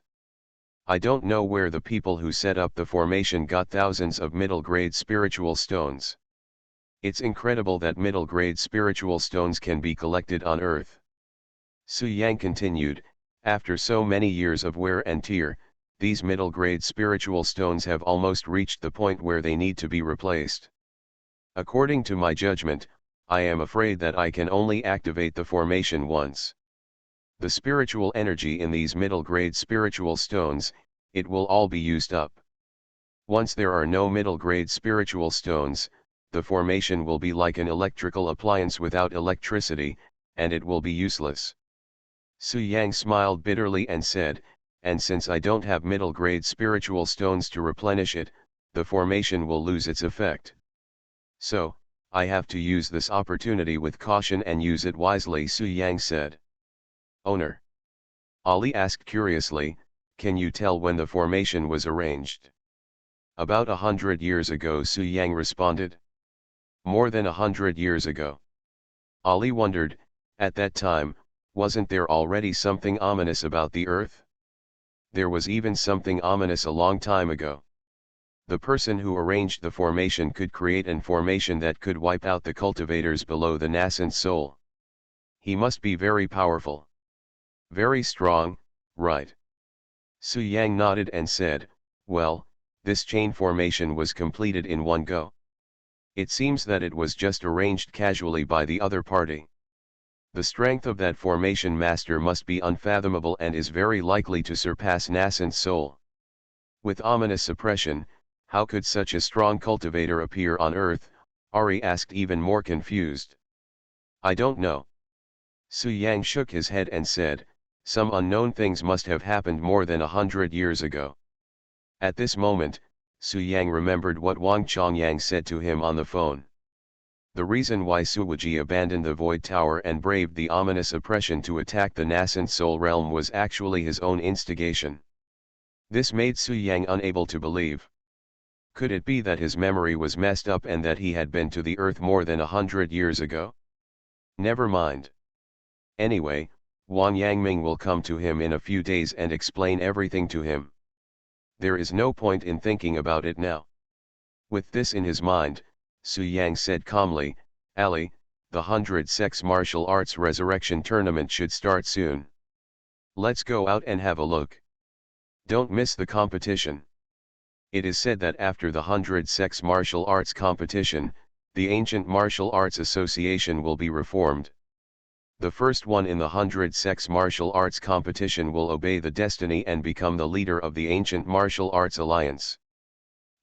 I don't know where the people who set up the formation got thousands of middle-grade spiritual stones. It's incredible that middle-grade spiritual stones can be collected on Earth. Su Yang continued, after so many years of wear and tear, these middle-grade spiritual stones have almost reached the point where they need to be replaced. According to my judgment, I am afraid that I can only activate the formation once. The spiritual energy in these middle-grade spiritual stones, it will all be used up. Once there are no middle-grade spiritual stones, the formation will be like an electrical appliance without electricity, and it will be useless. Su Yang smiled bitterly and said, and since I don't have middle-grade spiritual stones to replenish it, the formation will lose its effect. So, I have to use this opportunity with caution and use it wisely, Su Yang said. Owner. Ali asked curiously, can you tell when the formation was arranged? About 100 years ago, Su Yang responded. More than 100 years ago. Ali wondered, at that time, wasn't there already something ominous about the earth? There was even something ominous a long time ago. The person who arranged the formation could create an formation that could wipe out the cultivators below the nascent soul. He must be very powerful. Very strong, right? Su Yang nodded and said, well, this chain formation was completed in one go. It seems that it was just arranged casually by the other party. The strength of that formation master must be unfathomable and is very likely to surpass nascent soul. With ominous suppression, how could such a strong cultivator appear on Earth? Ari asked, even more confused. I don't know. Su Yang shook his head and said, some unknown things must have happened more than 100 years ago. At this moment, Su Yang remembered what Wang Chongyang said to him on the phone. The reason why Su Wuji abandoned the Void Tower and braved the ominous oppression to attack the nascent soul realm was actually his own instigation. This made Su Yang unable to believe. Could it be that his memory was messed up and that he had been to the earth more than 100 years ago? Never mind. Anyway, Wang Yangming will come to him in a few days and explain everything to him. There is no point in thinking about it now. With this in his mind, Su Yang said calmly, Ali, the 100 Sex Martial Arts Resurrection Tournament should start soon. Let's go out and have a look. Don't miss the competition. It is said that after the 100 Sex Martial Arts competition, the Ancient Martial Arts Association will be reformed. The first one in the 100 Sex Martial Arts competition will obey the destiny and become the leader of the Ancient Martial Arts Alliance.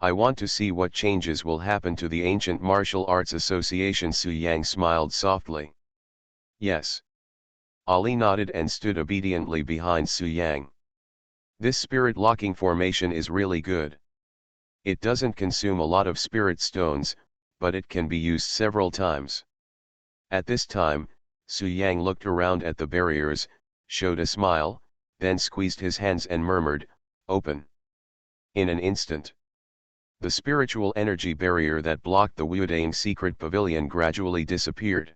I want to see what changes will happen to the Ancient Martial Arts Association. Su Yang smiled softly. Yes. Ali nodded and stood obediently behind Su Yang. This spirit locking formation is really good. It doesn't consume a lot of spirit stones, but it can be used several times. At this time, Su Yang looked around at the barriers, showed a smile, then squeezed his hands and murmured, open. In an instant, the spiritual energy barrier that blocked the Wudang secret pavilion gradually disappeared.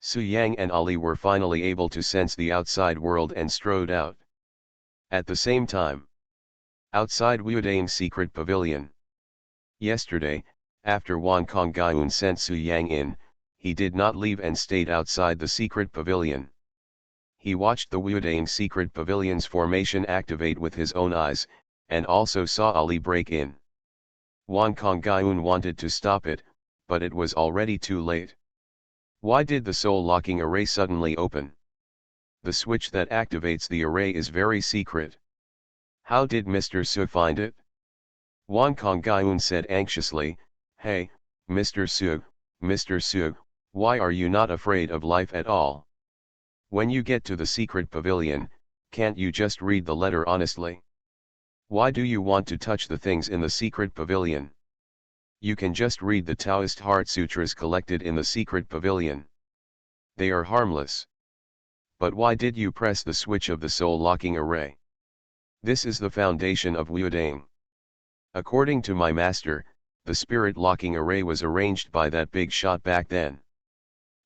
Su Yang and Ali were finally able to sense the outside world and strode out. At the same time, Outside Wudane's secret pavilion. Yesterday, after Wan Kongyun sent Su Yang in, he did not leave and stayed outside the secret pavilion. He watched the Wudang secret pavilion's formation activate with his own eyes, and also saw Ali break in. Wan Kongyun wanted to stop it, but it was already too late. Why did the soul locking array suddenly open? The switch that activates the array is very secret. How did Mr. Su find it? Wan Kongyun said anxiously, "Hey, Mr. Su, why are you not afraid of life at all? When you get to the secret pavilion, can't you just read the letter honestly? Why do you want to touch the things in the secret pavilion? You can just read the Taoist Heart Sutras collected in the secret pavilion. They are harmless. But why did you press the switch of the soul locking array? This is the foundation of Wudang. According to my master, the spirit locking array was arranged by that big shot back then.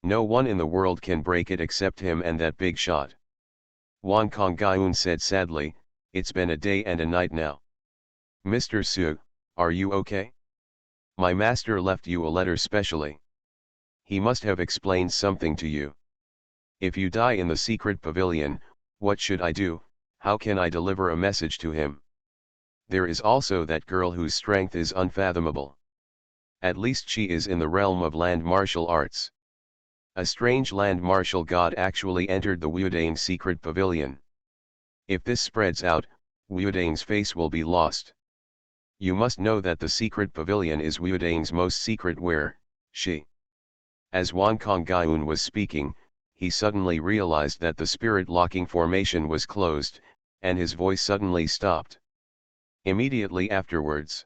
No one in the world can break it except him and that big shot." Wan Kongyun said sadly, "It's been a day and a night now. Mr. Su, are you okay? My master left you a letter specially. He must have explained something to you. If you die in the secret pavilion, what should I do? How can I deliver a message to him? There is also that girl whose strength is unfathomable. At least she is in the realm of land martial arts. A strange land martial god actually entered the Wudang secret pavilion. If this spreads out, Wudang's face will be lost. You must know that the secret pavilion is Wudang's most secret where, she." As Wan Kongyun was speaking, he suddenly realized that the spirit locking formation was closed, and his voice suddenly stopped. Immediately afterwards,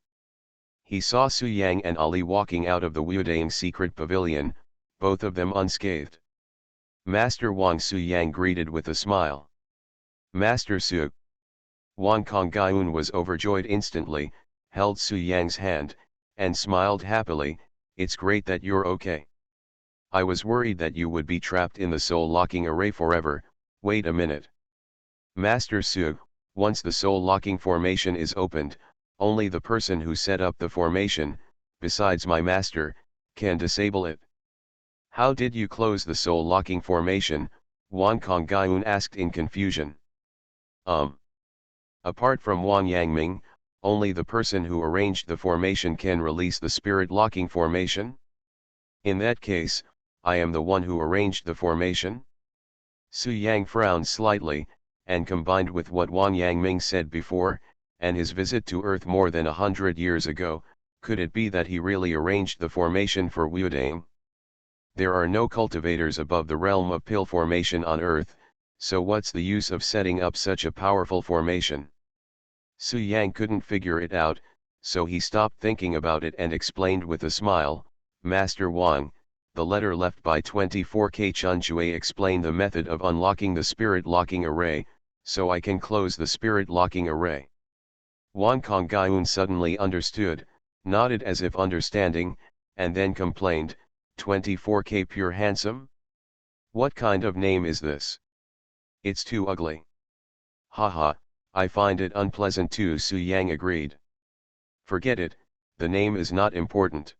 he saw Su Yang and Ali walking out of the Wudang secret pavilion, both of them unscathed. Master Wang Su Yang greeted with a smile. "Master Su." Wan Kongyun was overjoyed instantly, held Su Yang's hand, and smiled happily, "It's great that you're okay. I was worried that you would be trapped in the soul locking array forever. Wait a minute. Master Su, once the soul locking formation is opened, only the person who set up the formation, besides my master, can disable it." "How did you close the soul locking formation?" Wan Kongyun asked in confusion. Apart from Wang Yangming, only the person who arranged the formation can release the spirit locking formation? In that case, I am the one who arranged the formation? Su Yang frowned slightly, and combined with what Wang Yangming said before, and his visit to Earth more than 100 years ago, could it be that he really arranged the formation for Wudang? There are no cultivators above the realm of pill formation on Earth, so what's the use of setting up such a powerful formation? Su Yang couldn't figure it out, so he stopped thinking about it and explained with a smile, "Master Wang, the letter left by 24K Chunjue explained the method of unlocking the spirit locking array, so I can close the spirit locking array." Wan Kongyun suddenly understood, nodded as if understanding, and then complained, 24K pure handsome? What kind of name is this? It's too ugly. Haha, I find it unpleasant too, Su Yang agreed. Forget it, the name is not important.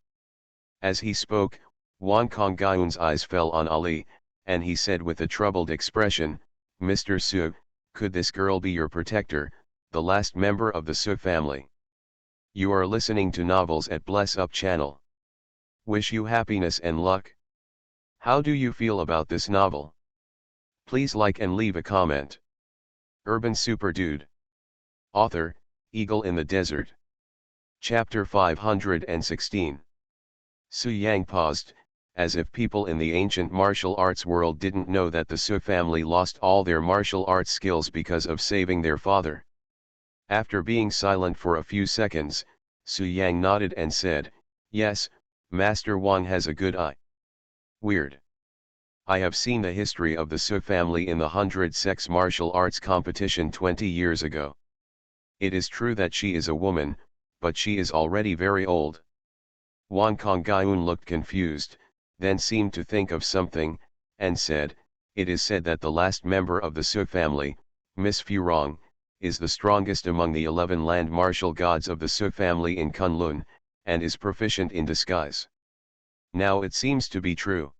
As he spoke, Wan Kongyun's eyes fell on Ali, and he said with a troubled expression, "Mr. Su, could this girl be your protector, the last member of the Su family?" You are listening to Novels at Bless Up channel. Wish you happiness and luck. How do you feel about this novel? Please like and leave a comment. Urban Super Dude. Author, Eagle in the Desert. Chapter 516. Su Yang paused, as if people in the ancient martial arts world didn't know that the Su family lost all their martial arts skills because of saving their father. After being silent for a few seconds, Su Yang nodded and said, "Yes, Master Wang has a good eye." Weird. I have seen the history of the Su family in the 100 sex martial arts competition 20 years ago. It is true that she is a woman, but she is already very old. Wan Kongyun looked confused, then seemed to think of something, and said, "It is said that the last member of the Su family, Miss Furong, is the strongest among the 11 land martial gods of the Su family in Kunlun, and is proficient in disguise. Now it seems to be true.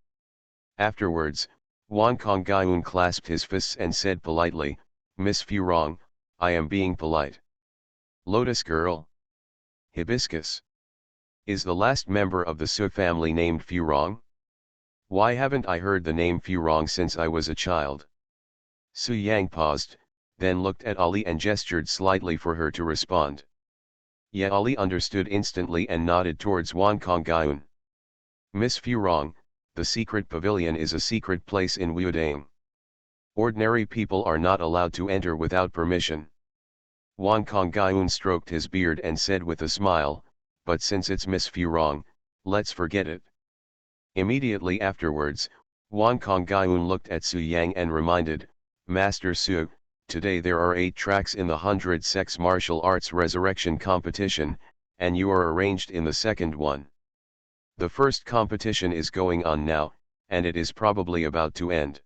Afterwards, Wan Konggyun clasped his fists and said politely, Miss Furong, I am being polite. Lotus Girl. Hibiscus. Is the last member of the Su family named Furong? Why haven't I heard the name Furong since I was a child? Su Yang paused, then looked at Ali and gestured slightly for her to respond. Ye Ali understood instantly and nodded towards Wan Konggyun. Miss Furong, the secret pavilion is a secret place in Wuodang. Ordinary people are not allowed to enter without permission. Wan Konggyun stroked his beard and said with a smile, but since it's Miss Furong, let's forget it. Immediately afterwards, Wan Konggyun looked at Su Yang and reminded, Master Su, today there are 8 tracks in the 100 Sex Martial Arts Resurrection Competition, and you are arranged in the second one. The first competition is going on now, and it is probably about to end.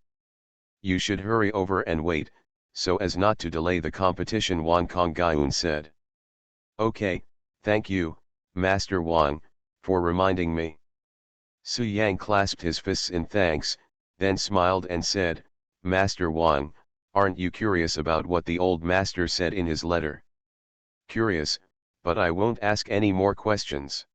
You should hurry over and wait, so as not to delay the competition, Wan Konggyun said. Okay, thank you, Master Wang, for reminding me. Su Yang clasped his fists in thanks, then smiled and said, Master Wang, aren't you curious about what the old master said in his letter? Curious, but I won't ask any more questions.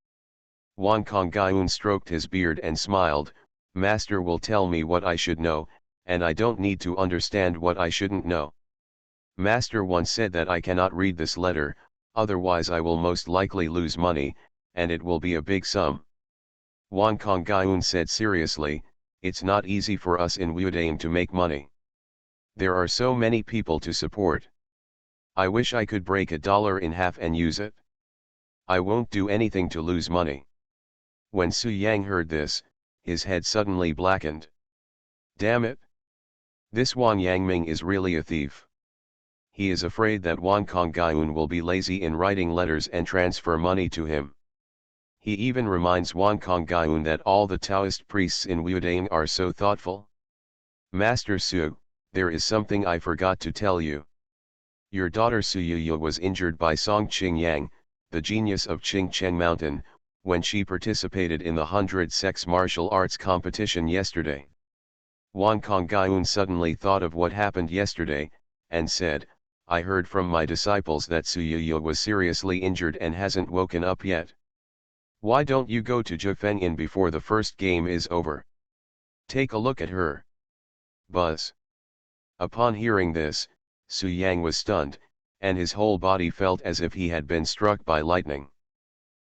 Wan Konggyun stroked his beard and smiled, Master will tell me what I should know, and I don't need to understand what I shouldn't know. Master once said that I cannot read this letter, otherwise I will most likely lose money, and it will be a big sum. Wan Konggyun said seriously, it's not easy for us in Wuodang to make money. There are so many people to support. I wish I could break $1 in half and use it. I won't do anything to lose money. When Su Yang heard this, his head suddenly blackened. Damn it! This Wang Yangming is really a thief. He is afraid that Wan Konggyun will be lazy in writing letters and transfer money to him. He even reminds Wan Konggyun that all the Taoist priests in Wuodang are so thoughtful. Master Su, there is something I forgot to tell you. Your daughter Su Yuya was injured by Song Qingyang, the genius of Qingcheng Mountain, when she participated in the 100 Sex Martial Arts competition yesterday. Wan Konggyun suddenly thought of what happened yesterday, and said, I heard from my disciples that Su Yuya was seriously injured and hasn't woken up yet. Why don't you go to Zhifeng Inn before the first game is over? Take a look at her. Buzz. Upon hearing this, Su Yang was stunned, and his whole body felt as if he had been struck by lightning.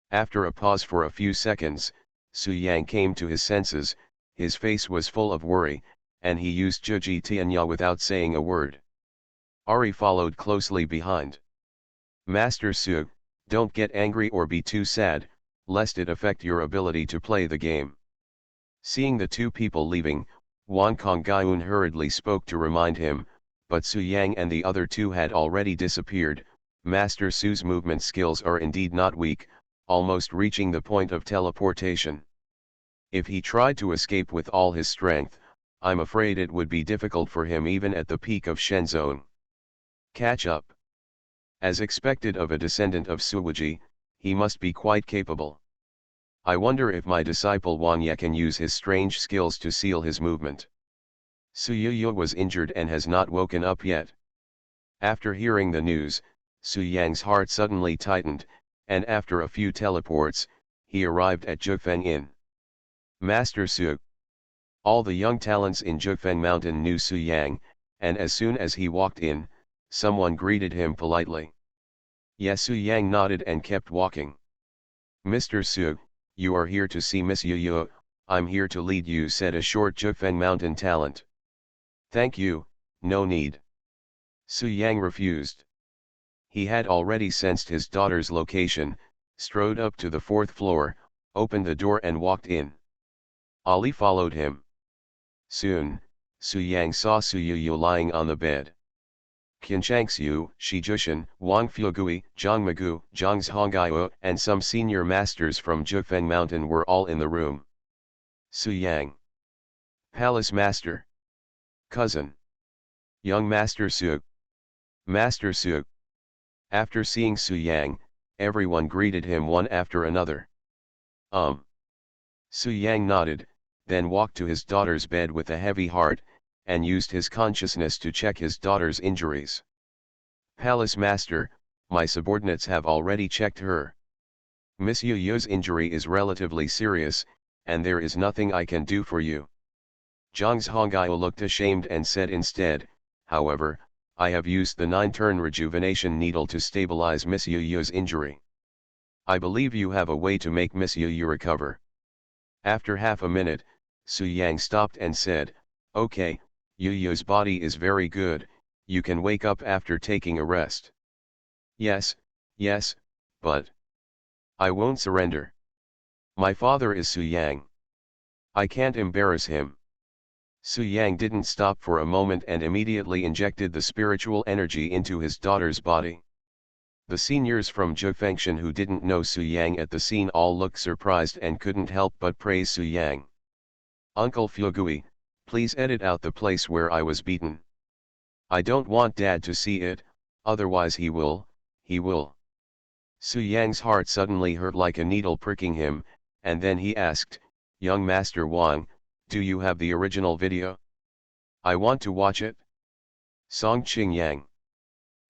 After a pause for a few seconds, Su Yang came to his senses, his face was full of worry, and he used Zhuji Tianya without saying a word. Ari followed closely behind. Master Su, don't get angry or be too sad, lest it affect your ability to play the game. Seeing the two people leaving, Wan Konggyun hurriedly spoke to remind him, but Su Yang and the other two had already disappeared. Master Su's movement skills are indeed not weak, almost reaching the point of teleportation. If he tried to escape with all his strength, I'm afraid it would be difficult for him even at the peak of Shenzone. Catch up. As expected of a descendant of Suwuji, he must be quite capable. I wonder if my disciple Wang Ye can use his strange skills to seal his movement. Su Yuya was injured and has not woken up yet. After hearing the news, Su Yang's heart suddenly tightened, and after a few teleports, he arrived at Zhifeng Inn. Master Su. All the young talents in Zhifeng Mountain knew Su Yang, and as soon as he walked in, someone greeted him politely. Yes, Su Yang nodded and kept walking. Mr. Su, you are here to see Miss Yuya. I'm here to lead you, said a short Zhifeng Mountain talent. Thank you, no need. Su Yang refused. He had already sensed his daughter's location, strode up to the 4th floor, opened the door and walked in. Ali followed him. Soon, Su Yang saw Su Yuya lying on the bed. Qianchangxiu, Shi Jushan, Wang Fugui, Zhang Magu, Zhang Zhongyao, and some senior masters from Zhifeng Mountain were all in the room. Su Yang. Palace Master. Cousin. Young Master Su. Master Su. After seeing Su Yang, everyone greeted him one after another. Su Yang nodded, then walked to his daughter's bed with a heavy heart, and used his consciousness to check his daughter's injuries. Palace Master, my subordinates have already checked her. Miss Yu Yu's injury is relatively serious, and there is nothing I can do for you. Zhang Honghao looked ashamed and said instead, however, I have used the 9-turn rejuvenation needle to stabilize Miss Yu Yu's injury. I believe you have a way to make Miss Yu Yu recover. After half a minute, Su Yang stopped and said, okay, Yu Yu's body is very good, you can wake up after taking a rest. Yes, but I won't surrender. My father is Su Yang. I can't embarrass him. Su Yang didn't stop for a moment and immediately injected the spiritual energy into his daughter's body. The seniors from Zhifengshan who didn't know Su Yang at the scene all looked surprised and couldn't help but praise Su Yang. Uncle Fugui, please edit out the place where I was beaten. I don't want Dad to see it, otherwise he will. Su Yang's heart suddenly hurt like a needle pricking him, and then he asked, young Master Wang, do you have the original video? I want to watch it. Song Qing Yang.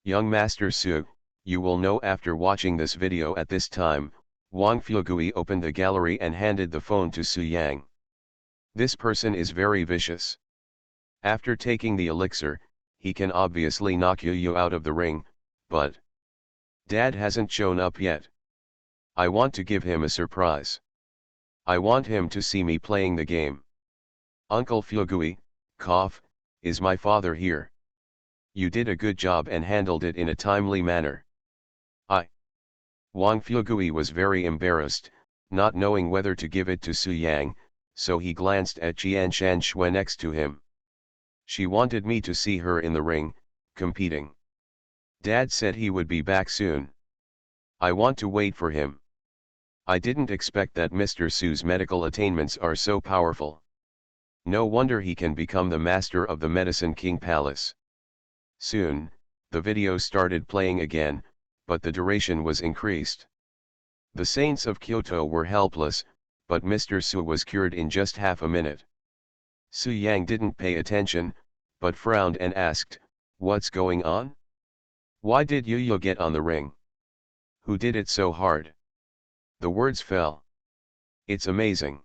Young Master Su, you will know after watching this video at this time. Wang Fugui opened the gallery and handed the phone to Su Yang. This person is very vicious. After taking the elixir, he can obviously knock Yu Yu out of the ring, but Dad hasn't shown up yet. I want to give him a surprise. I want him to see me playing the game. Uncle Fugui, cough, is my father here? You did a good job and handled it in a timely manner. Wang Fugui was very embarrassed, not knowing whether to give it to Su Yang, so he glanced at Jian Shanxue next to him. She wanted me to see her in the ring, competing. Dad said he would be back soon. I want to wait for him. I didn't expect that Mr. Su's medical attainments are so powerful. No wonder he can become the master of the Medicine King Palace. Soon, the video started playing again, but the duration was increased. The saints of Kyoto were helpless, but Mr. Su was cured in just half a minute. Su Yang didn't pay attention, but frowned and asked, what's going on? Why did Yu Yu get on the ring? Who did it so hard? The words fell. It's amazing.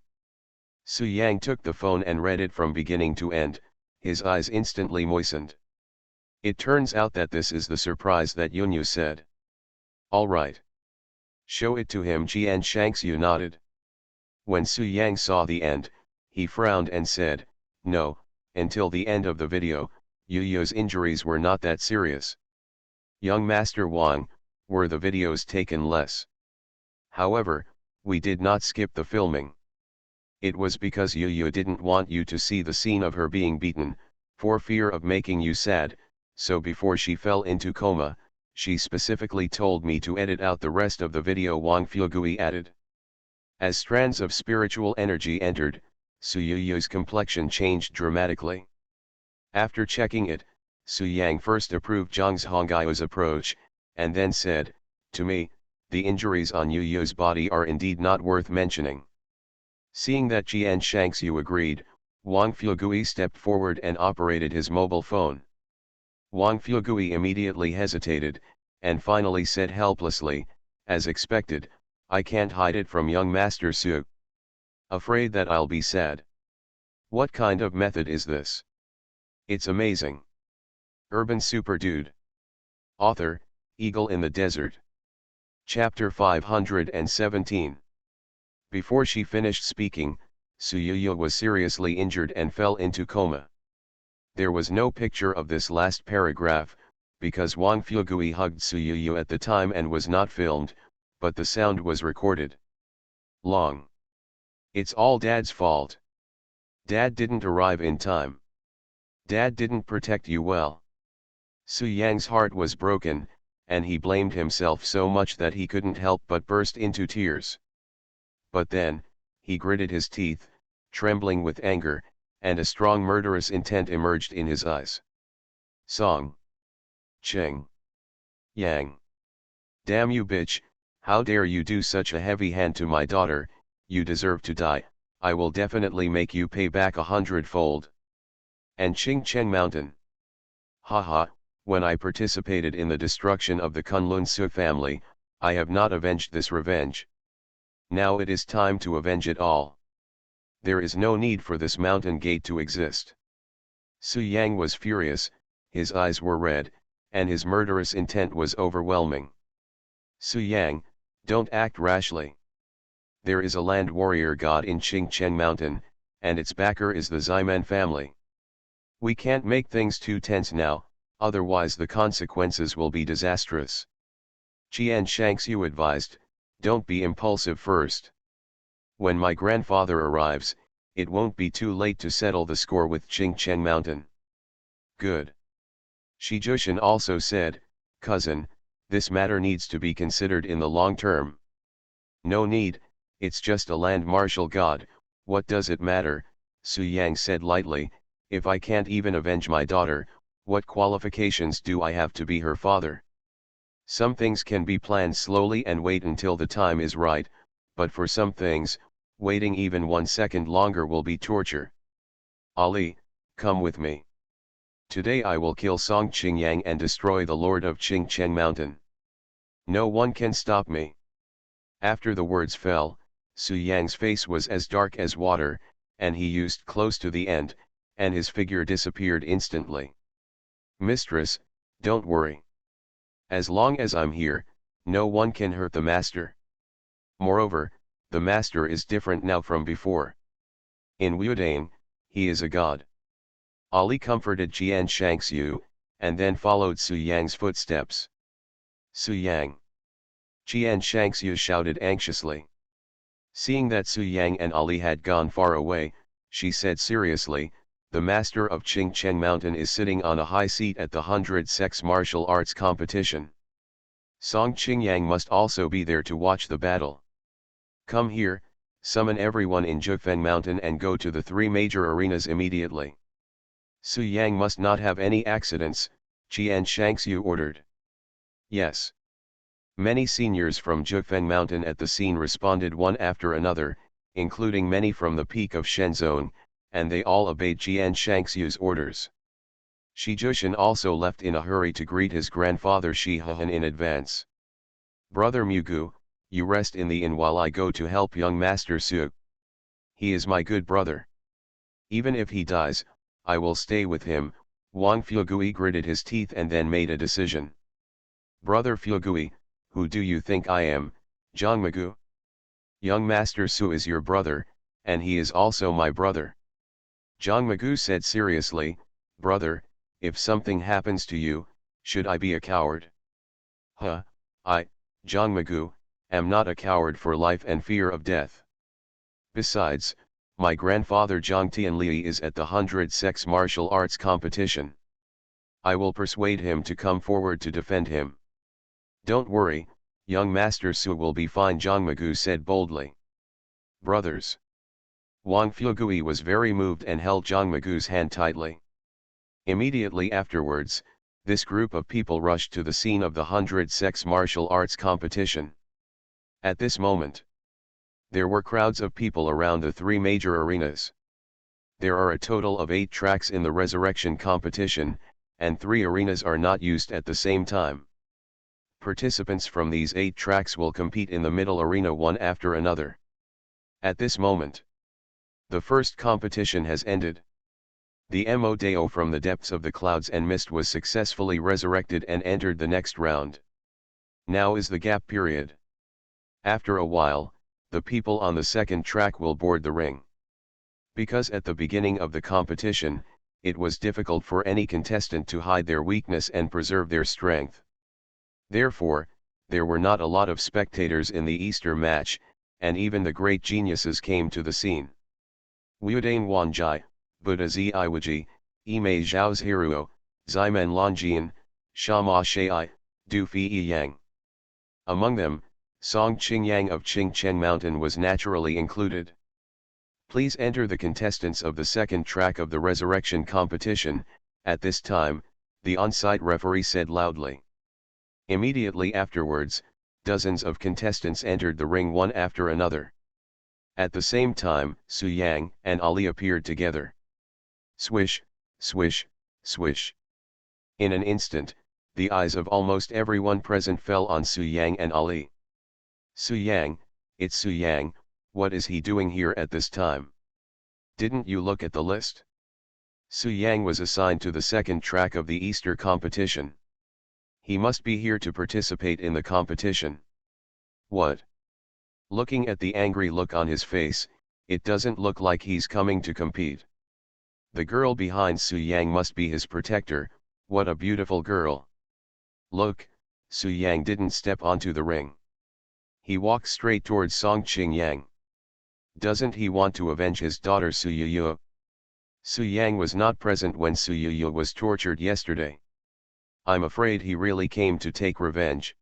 Su Yang took the phone and read it from beginning to end, his eyes instantly moistened. It turns out that this is the surprise that Yunyu said. All right. Show it to him. Jian Shanxue nodded. When Su Yang saw the end, he frowned and said, no, until the end of the video, Yu Yu's injuries were not that serious. Young Master Wang, were the videos taken less? However, we did not skip the filming. It was because Yu Yu didn't want you to see the scene of her being beaten, for fear of making you sad, so before she fell into coma, she specifically told me to edit out the rest of the video. Wang Fugui added. As strands of spiritual energy entered, Su Yu's complexion changed dramatically. After checking it, Su Yang first approved Zhang Hongai's approach, and then said, to me, the injuries on Yu Yu's body are indeed not worth mentioning. Seeing that Jian Shanxue agreed, Wang Fugui stepped forward and operated his mobile phone. Wang Fugui immediately hesitated, and finally said helplessly, as expected, I can't hide it from young Master Su. Afraid that I'll be sad. What kind of method is this? It's amazing. Urban Super Dude. Author, Eagle in the Desert. Chapter 517. Before she finished speaking, Su Yu was seriously injured and fell into coma. There was no picture of this last paragraph, because Wang Fugui hugged Su Yu at the time and was not filmed, but the sound was recorded. Long. It's all Dad's fault. Dad didn't arrive in time. Dad didn't protect you well. Su Yang's heart was broken, and he blamed himself so much that he couldn't help but burst into tears. But then, he gritted his teeth, trembling with anger, and a strong murderous intent emerged in his eyes. Song. Cheng Yang. Damn you bitch, how dare you do such a heavy hand to my daughter, you deserve to die, I will definitely make you pay back 100-fold. And Ching Cheng Mountain. Haha, when I participated in the destruction of the Kunlun Su family, I have not avenged this revenge. Now it is time to avenge it all. There is no need for this mountain gate to exist. Su Yang was furious, his eyes were red, and his murderous intent was overwhelming. Su Yang, don't act rashly. There is a land warrior god in Qingcheng Mountain, and its backer is the Ximen family. We can't make things too tense now, otherwise the consequences will be disastrous. Qian Shangxiu advised, don't be impulsive first. When my grandfather arrives, it won't be too late to settle the score with Qingcheng Mountain. Good. Shi Jushan also said, cousin, this matter needs to be considered in the long term. No need, it's just a land martial god, what does it matter, Su Yang said lightly, if I can't even avenge my daughter, what qualifications do I have to be her father? Some things can be planned slowly and wait until the time is right, but for some things, waiting even 1 second longer will be torture. Ali, come with me. Today I will kill Song Qingyang and destroy the Lord of Qingcheng Mountain. No one can stop me. After the words fell, Su Yang's face was as dark as water, and he used close to the end, and his figure disappeared instantly. Mistress, don't worry. As long as I'm here, no one can hurt the master. Moreover, the master is different now from before. In Wudain, he is a god. Ali comforted Qian Shangxiu, and then followed Su Yang's footsteps. Su Yang. Qian Shangxiu shouted anxiously. Seeing that Su Yang and Ali had gone far away, she said seriously, the master of Qingcheng Mountain is sitting on a high seat at the 100-sex martial arts competition. Song Qingyang must also be there to watch the battle. Come here, summon everyone in Jufeng Mountain and go to the 3 major arenas immediately. Su Yang must not have any accidents, Qian Shangxiu ordered. Yes. Many seniors from Jufeng Mountain at the scene responded one after another, including many from the peak of Shenzong, and they all obeyed Qian Shangxiu's orders. Shi Jushan also left in a hurry to greet his grandfather Shi Hehan in advance. Brother Mugu, you rest in the inn while I go to help young Master Su. He is my good brother. Even if he dies, I will stay with him, Wang Fugui gritted his teeth and then made a decision. Brother Fugui, who do you think I am, Zhang Mugu? Young Master Su is your brother, and he is also my brother. Zhang Mugu said seriously, brother, if something happens to you, should I be a coward? Huh, I, Zhang Mugu, am not a coward for life and fear of death. Besides, my grandfather Zhang Tianli is at the 100-sex martial arts competition. I will persuade him to come forward to defend him. Don't worry, young Master Su will be fine, Zhang Mugu said boldly. Brothers. Wang Fugui was very moved and held Zhang Mugu's hand tightly. Immediately afterwards, this group of people rushed to the scene of the 100-sex martial arts competition. At this moment, there were crowds of people around the 3 major arenas. There are a total of 8 tracks in the resurrection competition, and 3 arenas are not used at the same time. Participants from these 8 tracks will compete in the middle arena one after another. At this moment, the first competition has ended. The Mo Deo from the depths of the clouds and mist was successfully resurrected and entered the next round. Now is the gap period. After a while, the people on the second track will board the ring. Because at the beginning of the competition, it was difficult for any contestant to hide their weakness and preserve their strength. Therefore, there were not a lot of spectators in the Easter match, and even the great geniuses came to the scene. Wudain Wanjai, Buddha Zi Iwaji, Imei Zhao's Hiruo, Ximen Lonjian, Shama Shai, Du Fi Yang. Among them, Song Qingyang of Qingcheng Mountain was naturally included. Please enter the contestants of the second track of the resurrection competition. At this time, the on-site referee said loudly. Immediately afterwards, dozens of contestants entered the ring one after another. At the same time, Su Yang and Ali appeared together. Swish, swish, swish. In an instant, the eyes of almost everyone present fell on Su Yang and Ali. Su Yang, it's Su Yang, what is he doing here at this time? Didn't you look at the list? Su Yang was assigned to the second track of the Easter competition. He must be here to participate in the competition. What? Looking at the angry look on his face, it doesn't look like he's coming to compete. The girl behind Su Yang must be his protector. What a beautiful girl. Look, Su Yang didn't step onto the ring. He walked straight towards Song Qingyang. Doesn't he want to avenge his daughter Su Yuyu? Su Yang was not present when Su Yuyu was tortured yesterday. I'm afraid he really came to take revenge.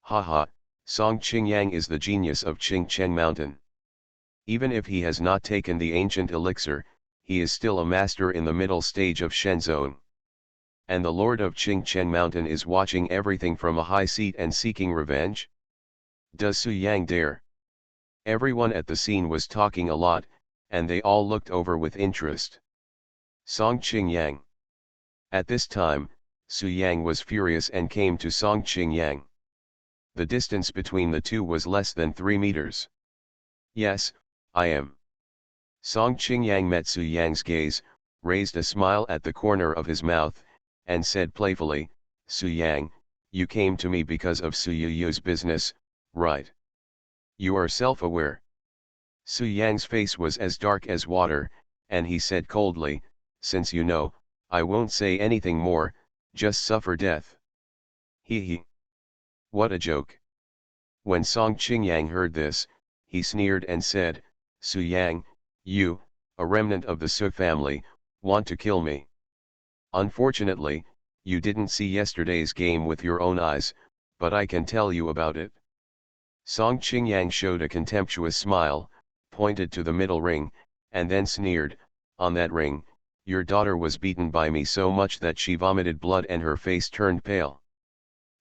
Haha, Song Qingyang is the genius of Qingcheng Mountain. Even if he has not taken the ancient elixir, he is still a master in the middle stage of Shenzong. And the Lord of Qingcheng Mountain is watching everything from a high seat and seeking revenge? Does Su Yang dare? Everyone at the scene was talking a lot, and they all looked over with interest. Song Qingyang. At this time, Su Yang was furious and came to Song Qingyang. The distance between the two was less than 3 meters. Yes, I am. Song Qingyang met Su Yang's gaze, raised a smile at the corner of his mouth, and said playfully, Su Yang, you came to me because of Su Yuyu's business, right? You are self-aware. Su Yang's face was as dark as water, and he said coldly, since you know, I won't say anything more, just suffer death. Hee. What a joke. When Song Qingyang heard this, he sneered and said, Su Yang, you, a remnant of the Su family, want to kill me. Unfortunately, you didn't see yesterday's game with your own eyes, but I can tell you about it. Song Qingyang showed a contemptuous smile, pointed to the middle ring, and then sneered, on that ring, your daughter was beaten by me so much that she vomited blood and her face turned pale.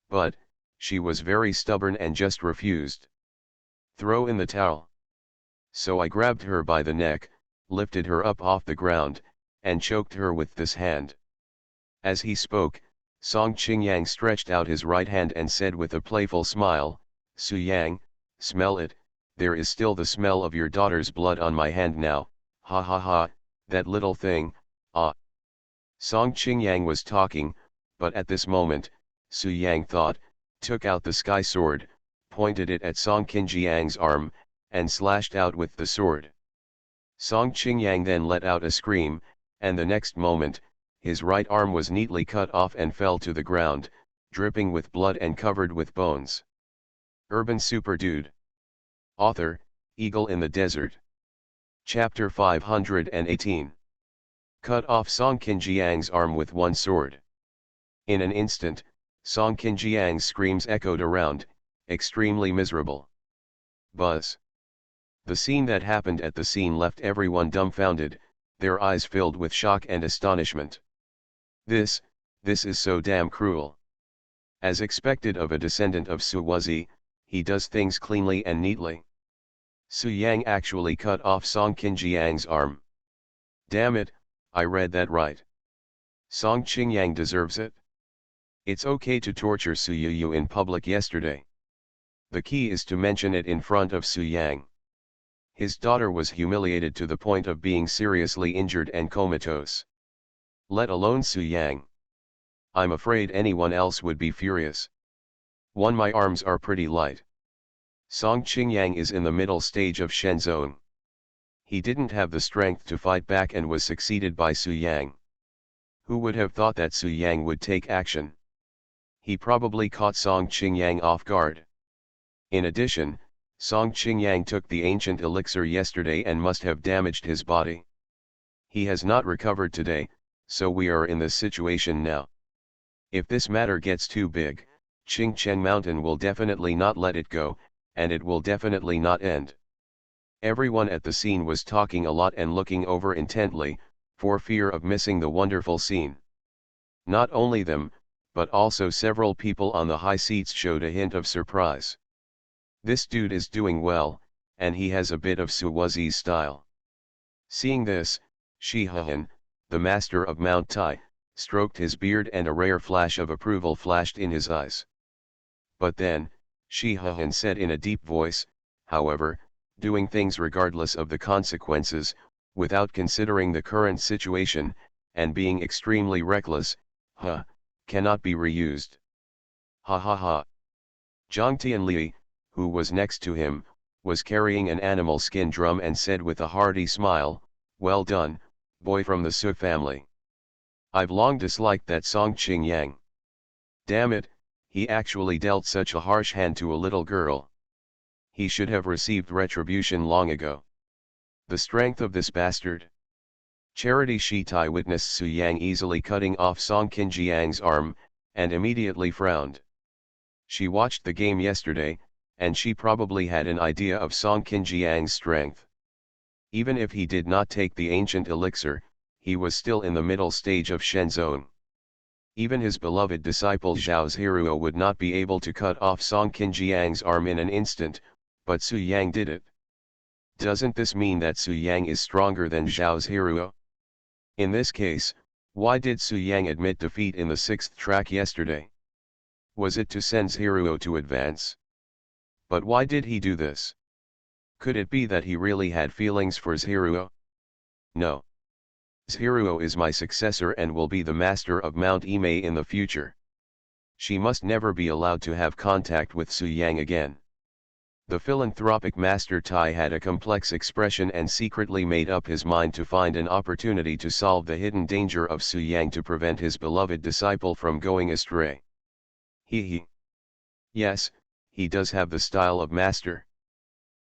But, she was very stubborn and just refused. Throw in the towel. So I grabbed her by the neck, lifted her up off the ground, and choked her with this hand. As he spoke, Song Qingyang stretched out his right hand and said with a playful smile, Su Yang, smell it, there is still the smell of your daughter's blood on my hand now, ha ha ha, that little thing, ah. Song Qingyang was talking, but at this moment, Su Yang thought, took out the sky sword, pointed it at Song Qingyang's arm, and slashed out with the sword. Song Qingyang then let out a scream, and the next moment, his right arm was neatly cut off and fell to the ground, dripping with blood and covered with bones. Urban Super Dude. Author, Eagle in the Desert. Chapter 518. Cut off Song Qingyang's arm with one sword. In an instant, Song Qingyang's screams echoed around, extremely miserable. Buzz. The scene that happened at the scene left everyone dumbfounded, their eyes filled with shock and astonishment. This is so damn cruel. As expected of a descendant of Su Wuzi, he does things cleanly and neatly. Su Yang actually cut off Song Qingyang's arm. Damn it, I read that right. Song Qingyang deserves it. It's okay to torture Su Yuyu in public yesterday. The key is to mention it in front of Su Yang. His daughter was humiliated to the point of being seriously injured and comatose. Let alone Su Yang. I'm afraid anyone else would be furious. My arms are pretty light. Song Qingyang is in the middle stage of Shenzong. He didn't have the strength to fight back and was succeeded by Su Yang. Who would have thought that Su Yang would take action? He probably caught Song Qingyang off guard. In addition, Song Qingyang took the ancient elixir yesterday and must have damaged his body. He has not recovered today, so we are in this situation now. If this matter gets too big, Qingcheng Mountain will definitely not let it go, and it will definitely not end. Everyone at the scene was talking a lot and looking over intently, for fear of missing the wonderful scene. Not only them, but also several people on the high seats showed a hint of surprise. This dude is doing well, and he has a bit of Suwazi's style. Seeing this, Shihahan, the master of Mount Tai, stroked his beard and a rare flash of approval flashed in his eyes. But then, Shihahan said in a deep voice, however, doing things regardless of the consequences, without considering the current situation, and being extremely reckless, cannot be reused. Ha ha ha. Zhang Tianli, who was next to him, was carrying an animal skin drum and said with a hearty smile, "Well done, boy from the Su family. I've long disliked that Song Qing Yang. Damn it, he actually dealt such a harsh hand to a little girl. He should have received retribution long ago. The strength of this bastard." Charity Shitai witnessed Su Yang easily cutting off Song Qinjiang's arm, and immediately frowned. She watched the game yesterday, and she probably had an idea of Song Qinjiang's strength. Even if he did not take the ancient elixir, he was still in the middle stage of Shenzong. Even his beloved disciple Zhao Zhiruo would not be able to cut off Song Qinjiang's arm in an instant, but Su Yang did it. Doesn't this mean that Su Yang is stronger than Zhao Zhiruo? In this case, why did Su Yang admit defeat in the 6th track yesterday? Was it to send Zhiruo to advance? But why did he do this? Could it be that he really had feelings for Zhiruo? No. Zhiruo is my successor and will be the master of Mount Imei in the future. She must never be allowed to have contact with Su Yang again. The philanthropic Master Tai had a complex expression and secretly made up his mind to find an opportunity to solve the hidden danger of Su Yang to prevent his beloved disciple from going astray. He. Yes, he does have the style of master.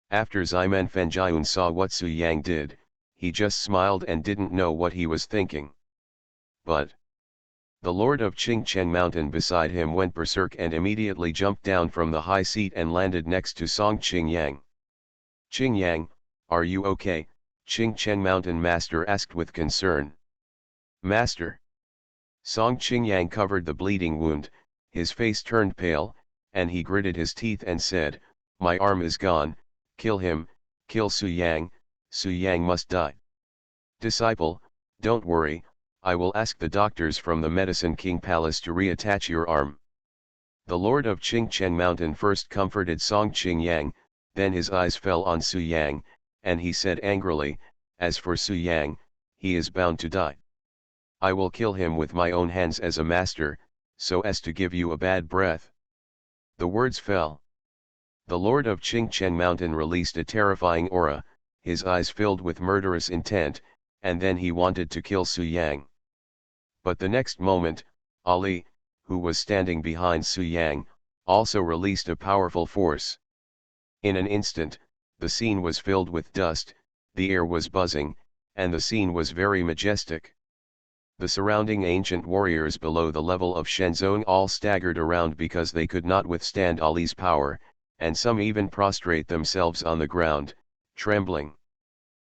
After Ximen Fenjian saw what Su Yang did, he just smiled and didn't know what he was thinking. But the Lord of Qingchen Mountain beside him went berserk and immediately jumped down from the high seat and landed next to Song Qingyang. "Qingyang, are you okay?" Qingchen Mountain Master asked with concern. "Master." Song Qingyang covered the bleeding wound, his face turned pale, and he gritted his teeth and said, "My arm is gone, kill him, kill Su Yang must die." "Disciple, don't worry, I will ask the doctors from the Medicine King Palace to reattach your arm." The Lord of Qingchen Mountain first comforted Song Qingyang, then his eyes fell on Su Yang, and he said angrily, "As for Su Yang, he is bound to die. I will kill him with my own hands as a master, so as to give you a bad breath." The words fell. The Lord of Qingchen Mountain released a terrifying aura, his eyes filled with murderous intent, and then he wanted to kill Su Yang. But the next moment, Ali, who was standing behind Su Yang, also released a powerful force. In an instant, the scene was filled with dust, the air was buzzing, and the scene was very majestic. The surrounding ancient warriors below the level of Shenzong all staggered around because they could not withstand Ali's power, and some even prostrate themselves on the ground, trembling.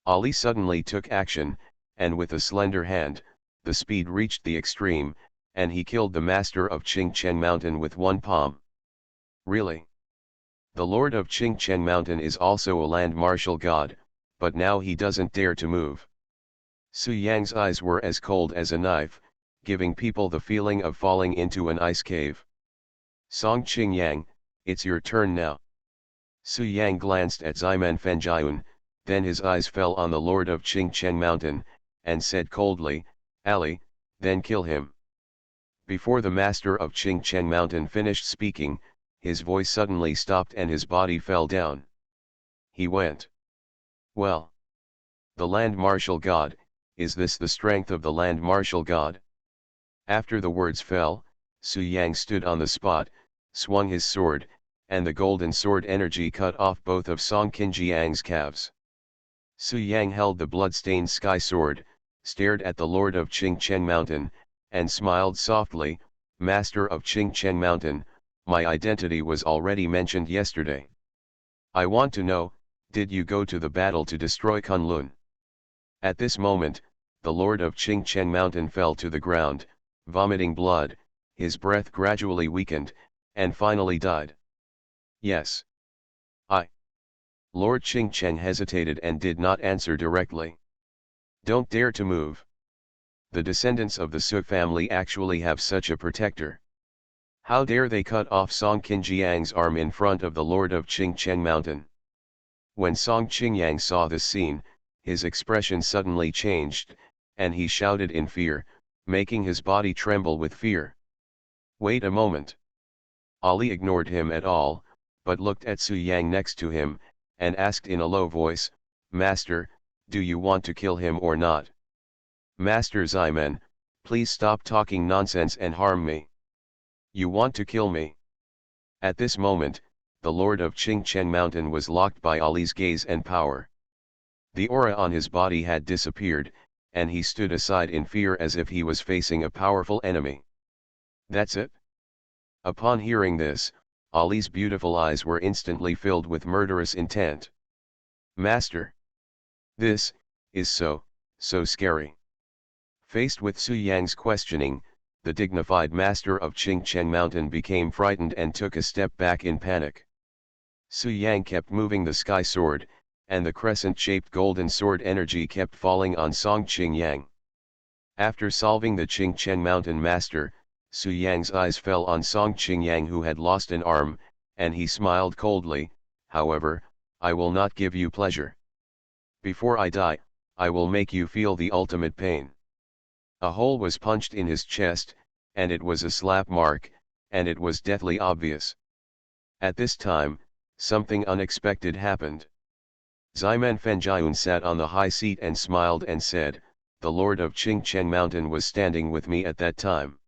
Ali suddenly took action, and with a slender hand, the speed reached the extreme, and he killed the master of Qingchen Mountain with one palm. Really? The Lord of Qingchen Mountain is also a land martial god, but now he doesn't dare to move. Su Yang's eyes were as cold as a knife, giving people the feeling of falling into an ice cave. "Song Qingyang, it's your turn now." Su Yang glanced at Ximen Fenjian, then his eyes fell on the Lord of Qingchen Mountain, and said coldly, "Ali, then kill him." Before the master of Qingchen Mountain finished speaking, his voice suddenly stopped and his body fell down. He went. Well. The land martial god, is this the strength of the land martial god? After the words fell, Su Yang stood on the spot, swung his sword, and the golden sword energy cut off both of Song Qinjiang's calves. Su Yang held the blood-stained sky sword, stared at the Lord of Qingchen Mountain, and smiled softly, "Master of Qingchen Mountain, my identity was already mentioned yesterday. I want to know, did you go to the battle to destroy Kunlun?" At this moment, the Lord of Qingchen Mountain fell to the ground, vomiting blood, his breath gradually weakened, and finally died. Yes. I. Lord Qingcheng hesitated and did not answer directly. Don't dare to move. The descendants of the Su family actually have such a protector. How dare they cut off Song Qinjiang's arm in front of the Lord of Qingcheng Mountain? When Song Qingyang saw this scene, his expression suddenly changed, and he shouted in fear, making his body tremble with fear. Wait a moment. Ali ignored him at all, but looked at Su Yang next to him, and asked in a low voice, Master, do you want to kill him or not? Master Ximen, please stop talking nonsense and harm me. You want to kill me? At this moment, the Lord of Qingcheng Mountain was locked by Ali's gaze and power. The aura on his body had disappeared, and he stood aside in fear as if he was facing a powerful enemy. That's it? Upon hearing this, Ali's beautiful eyes were instantly filled with murderous intent. Master! This is so scary. Faced with Su Yang's questioning, the dignified master of Qingcheng Mountain became frightened and took a step back in panic. Su Yang kept moving the sky sword, and the crescent-shaped golden sword energy kept falling on Song Qingyang. After solving the Qingcheng Mountain master, Su Yang's eyes fell on Song Qingyang, who had lost an arm, and he smiled coldly. However, I will not give you pleasure. Before I die, I will make you feel the ultimate pain. A hole was punched in his chest, and it was a slap mark, and it was deathly obvious. At this time, something unexpected happened. Ximen Fenjiun sat on the high seat and smiled and said, the Lord of Qingcheng Mountain was standing with me at that time.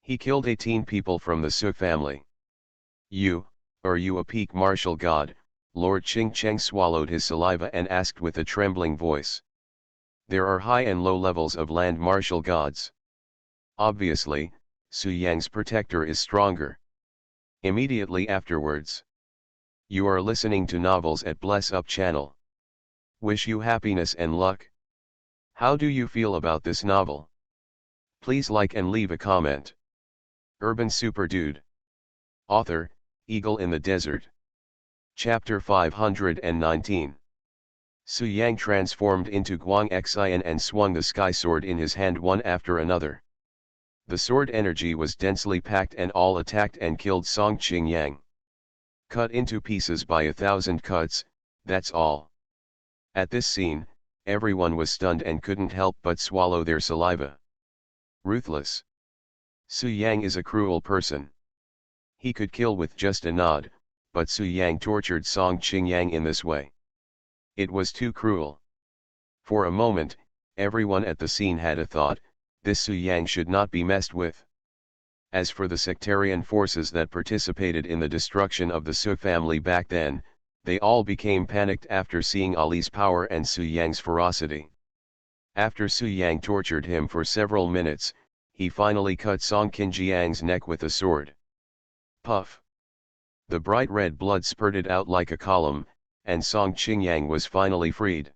He killed 18 people from the Su family. Are you a peak martial god? Lord Qingcheng swallowed his saliva and asked with a trembling voice. There are high and low levels of land martial gods. Obviously, Su Yang's protector is stronger. Immediately afterwards. You are listening to novels at Bless Up channel. Wish you happiness and luck. How do you feel about this novel? Please like and leave a comment. Urban Super Dude. Author, Eagle in the Desert. Chapter 519. Su Yang transformed into Guang Xian and swung the sky sword in his hand one after another. The sword energy was densely packed and all attacked and killed Song Qingyang. Cut into pieces by 1,000 cuts, that's all. At this scene, everyone was stunned and couldn't help but swallow their saliva. Ruthless. Su Yang is a cruel person. He could kill with just a nod, but Su Yang tortured Song Qingyang in this way. It was too cruel. For a moment, everyone at the scene had a thought, this Su Yang should not be messed with. As for the sectarian forces that participated in the destruction of the Su family back then, they all became panicked after seeing Ali's power and Su Yang's ferocity. After Su Yang tortured him for several minutes, he finally cut Song Qinjiang's neck with a sword. Puff! The bright red blood spurted out like a column, and Song Qingyang was finally freed.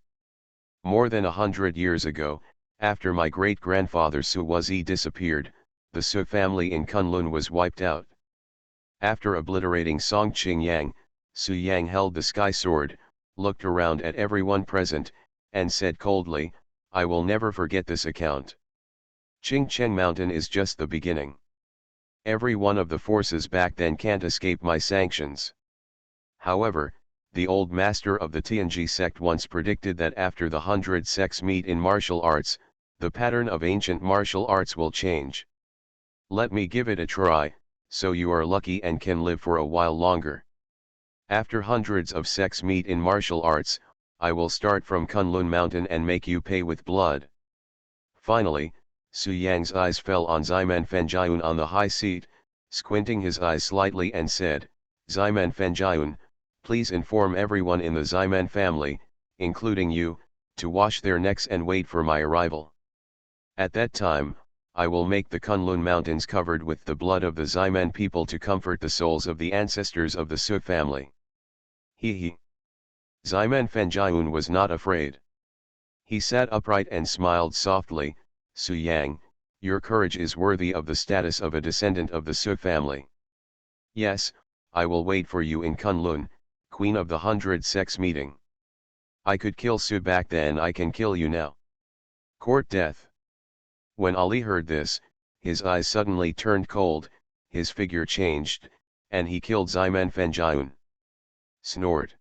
More than 100 years ago, after my great-grandfather Su Wuzi disappeared, the Su family in Kunlun was wiped out. After obliterating Song Qingyang, Su Yang held the sky sword, looked around at everyone present, and said coldly, I will never forget this account. Qingcheng Mountain is just the beginning. Every one of the forces back then can't escape my sanctions. However, the old master of the Tianji sect once predicted that after the 100 sects meet in martial arts, the pattern of ancient martial arts will change. Let me give it a try, so you are lucky and can live for a while longer. After hundreds of sects meet in martial arts, I will start from Kunlun Mountain and make you pay with blood. Finally, Su Yang's eyes fell on Ximen Fenjiun on the high seat, squinting his eyes slightly and said, Ximen Fenjiun, please inform everyone in the Ximen family, including you, to wash their necks and wait for my arrival. At that time, I will make the Kunlun Mountains covered with the blood of the Ximen people to comfort the souls of the ancestors of the Su family. He. Ximen Fenjiun was not afraid. He sat upright and smiled softly, Su Yang, Your courage is worthy of the status of a descendant of the Su family. Yes, I will wait for you in Kunlun, Queen of the 100 Sex meeting. I could kill Su back then, I can kill you now. Court death. When Ali heard this, his eyes suddenly turned cold, his figure changed, and he killed Ximen Fengyun. Snort.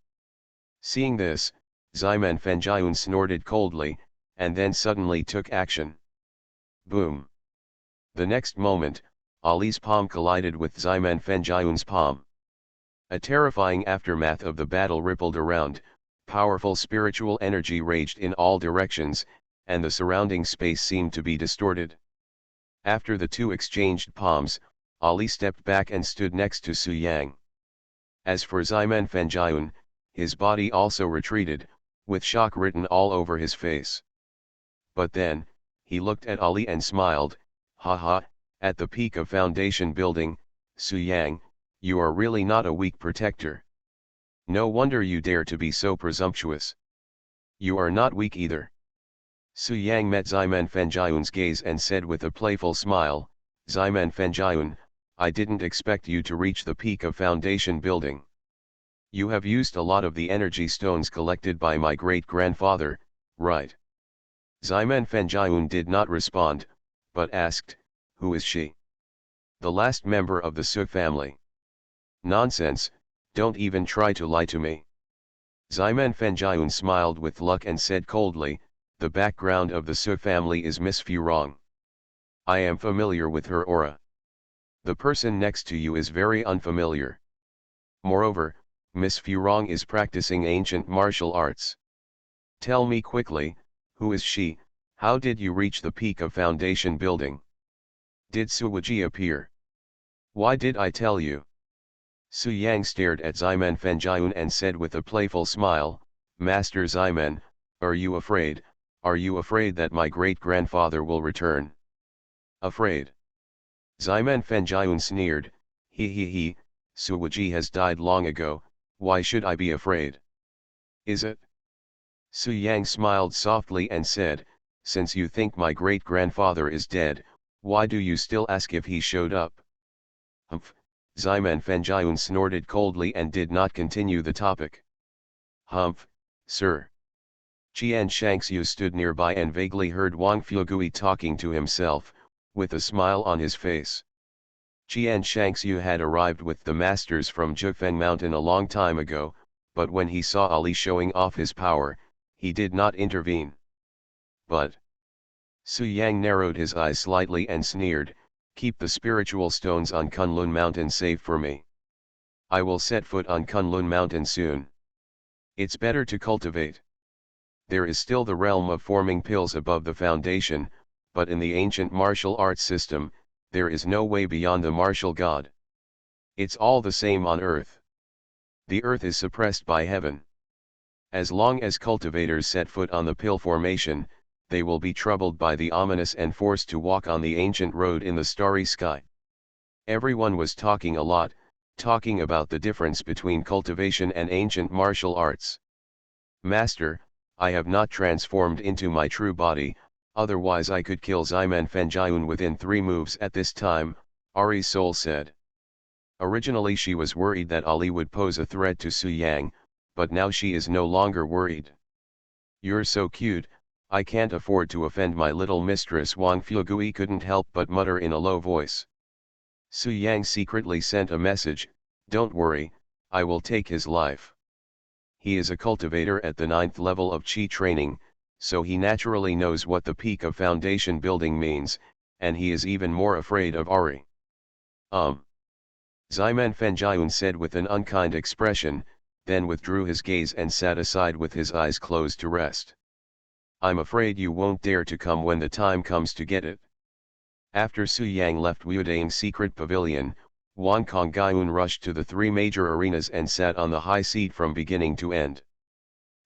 Seeing this, Ximen Fengyun snorted coldly, and then suddenly took action. Boom. The next moment, Ali's palm collided with Ximen Fengyun's palm. A terrifying aftermath of the battle rippled around, powerful spiritual energy raged in all directions, and the surrounding space seemed to be distorted. After the two exchanged palms, Ali stepped back and stood next to Su Yang. As for Ximen Fengyun, his body also retreated, with shock written all over his face. But then, he looked at Ali and smiled, "Ha ha, at the peak of foundation building, Su Yang, you are really not a weak protector. No wonder you dare to be so presumptuous. You are not weak either." Su Yang met Ximen Fengyun's gaze and said with a playful smile, "Ximen Fengyun, I didn't expect you to reach the peak of foundation building. You have used a lot of the energy stones collected by my great-grandfather, right?" Ximen Fengyun did not respond, but asked, "Who is she?" "The last member of the Su family." "Nonsense, don't even try to lie to me." Ximen Fengyun smiled with luck and said coldly, "The background of the Su family is Miss Furong. I am familiar with her aura. The person next to you is very unfamiliar. Moreover, Miss Furong is practicing ancient martial arts. Tell me quickly, who is she? How did you reach the peak of foundation building? Did Suwaji appear? Why did I tell you?" Su Yang stared at Ximen Fengyun and said with a playful smile, "Master Ximen, are you afraid? Are you afraid that my great-grandfather will return?" "Afraid?" Ximen Fengyun sneered, he, Suwaji has died long ago, why should I be afraid?" "Is it?" Su Yang smiled softly and said, "Since you think my great-grandfather is dead, why do you still ask if he showed up?" "Humph," Ximen Fengyun snorted coldly and did not continue the topic. "Humph, sir." Qian Shangxiu stood nearby and vaguely heard Wang Fugui talking to himself, with a smile on his face. Qian Shangxiu had arrived with the masters from Jufeng Mountain a long time ago, but when he saw Ali showing off his power, he did not intervene. "But..." Su Yang narrowed his eyes slightly and sneered, "Keep the spiritual stones on Kunlun Mountain safe for me. I will set foot on Kunlun Mountain soon. It's better to cultivate. There is still the realm of forming pills above the foundation, but in the ancient martial arts system, there is no way beyond the martial god. It's all the same on earth. The earth is suppressed by heaven. As long as cultivators set foot on the pill formation, they will be troubled by the ominous and forced to walk on the ancient road in the starry sky." Everyone was talking a lot, talking about the difference between cultivation and ancient martial arts. "Master, I have not transformed into my true body, otherwise I could kill Ximen Fengyun within 3 moves at this time," Ari's soul said. Originally she was worried that Ali would pose a threat to Su Yang, but now she is no longer worried. "You're so cute, I can't afford to offend my little mistress," Wang Fugui couldn't help but mutter in a low voice. Su Yang secretly sent a message, "Don't worry, I will take his life. He is a cultivator at the 9th level of Qi training, so he naturally knows what the peak of foundation building means, and he is even more afraid of Ari." Ximen Fengyun said with an unkind expression, then withdrew his gaze and sat aside with his eyes closed to rest. "I'm afraid you won't dare to come when the time comes to get it." After Su Yang left Wudaing's secret pavilion, Wang Kongyun rushed to the 3 major arenas and sat on the high seat from beginning to end.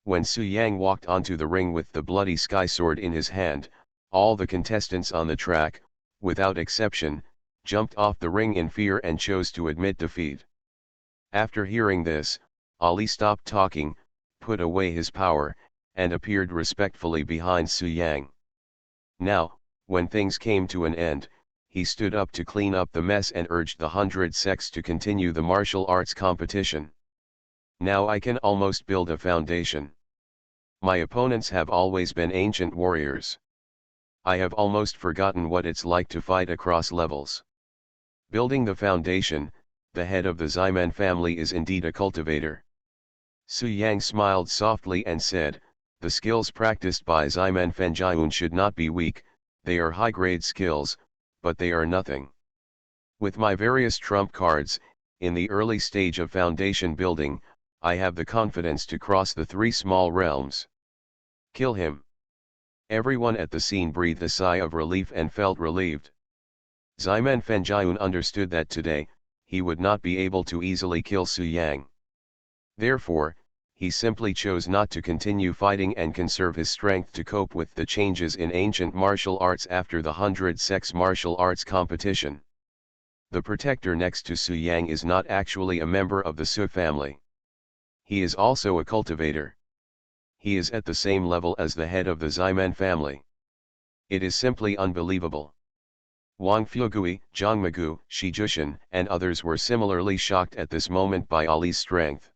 When Su Yang walked onto the ring with the bloody sky sword in his hand, all the contestants on the track, without exception, jumped off the ring in fear and chose to admit defeat. After hearing this, Ali stopped talking, put away his power, and appeared respectfully behind Su Yang. "Now, When things came to an end, he stood up to clean up the mess and urged the 100 sects to continue the martial arts competition. Now I can almost build a foundation. My opponents have always been ancient warriors. I have almost forgotten what it's like to fight across levels. Building the foundation, the head of the Ximen family is indeed a cultivator. Su Yang smiled softly and said, the skills practiced by Ximen Fenjiun should not be weak, they are high-grade skills, but they are nothing. With my various trump cards, in the early stage of foundation building, I have the confidence to cross the 3 small realms. Kill him. Everyone at the scene breathed a sigh of relief and felt relieved. Ximen Fenjiun understood that today, he would not be able to easily kill Su Yang. Therefore, he simply chose not to continue fighting and conserve his strength to cope with the changes in ancient martial arts after the 100 sects martial arts competition. The protector next to Su Yang is not actually a member of the Su family. He is also a cultivator. He is at the same level as the head of the Ximen family. It is simply unbelievable. Wang Fugui, Zhang Megu, Shi Jushan, and others were similarly shocked at this moment by Ali's strength.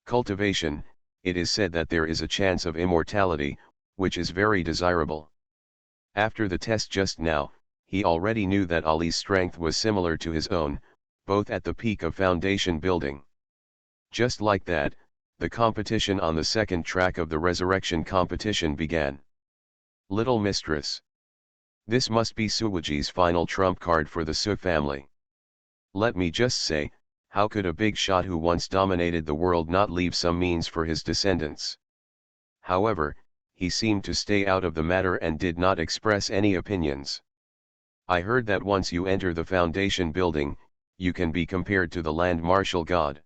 Cultivation, it is said that there is a chance of immortality, which is very desirable. After the test just now, he already knew that Ali's strength was similar to his own, both at the peak of foundation building. Just like that, the competition on the second track of the resurrection competition began. Little Mistress. This must be Suwuji's final trump card for the Su family. Let me just say, how could a big shot who once dominated the world not leave some means for his descendants? However, he seemed to stay out of the matter and did not express any opinions. I heard that once you enter the foundation building, you can be compared to the land martial god.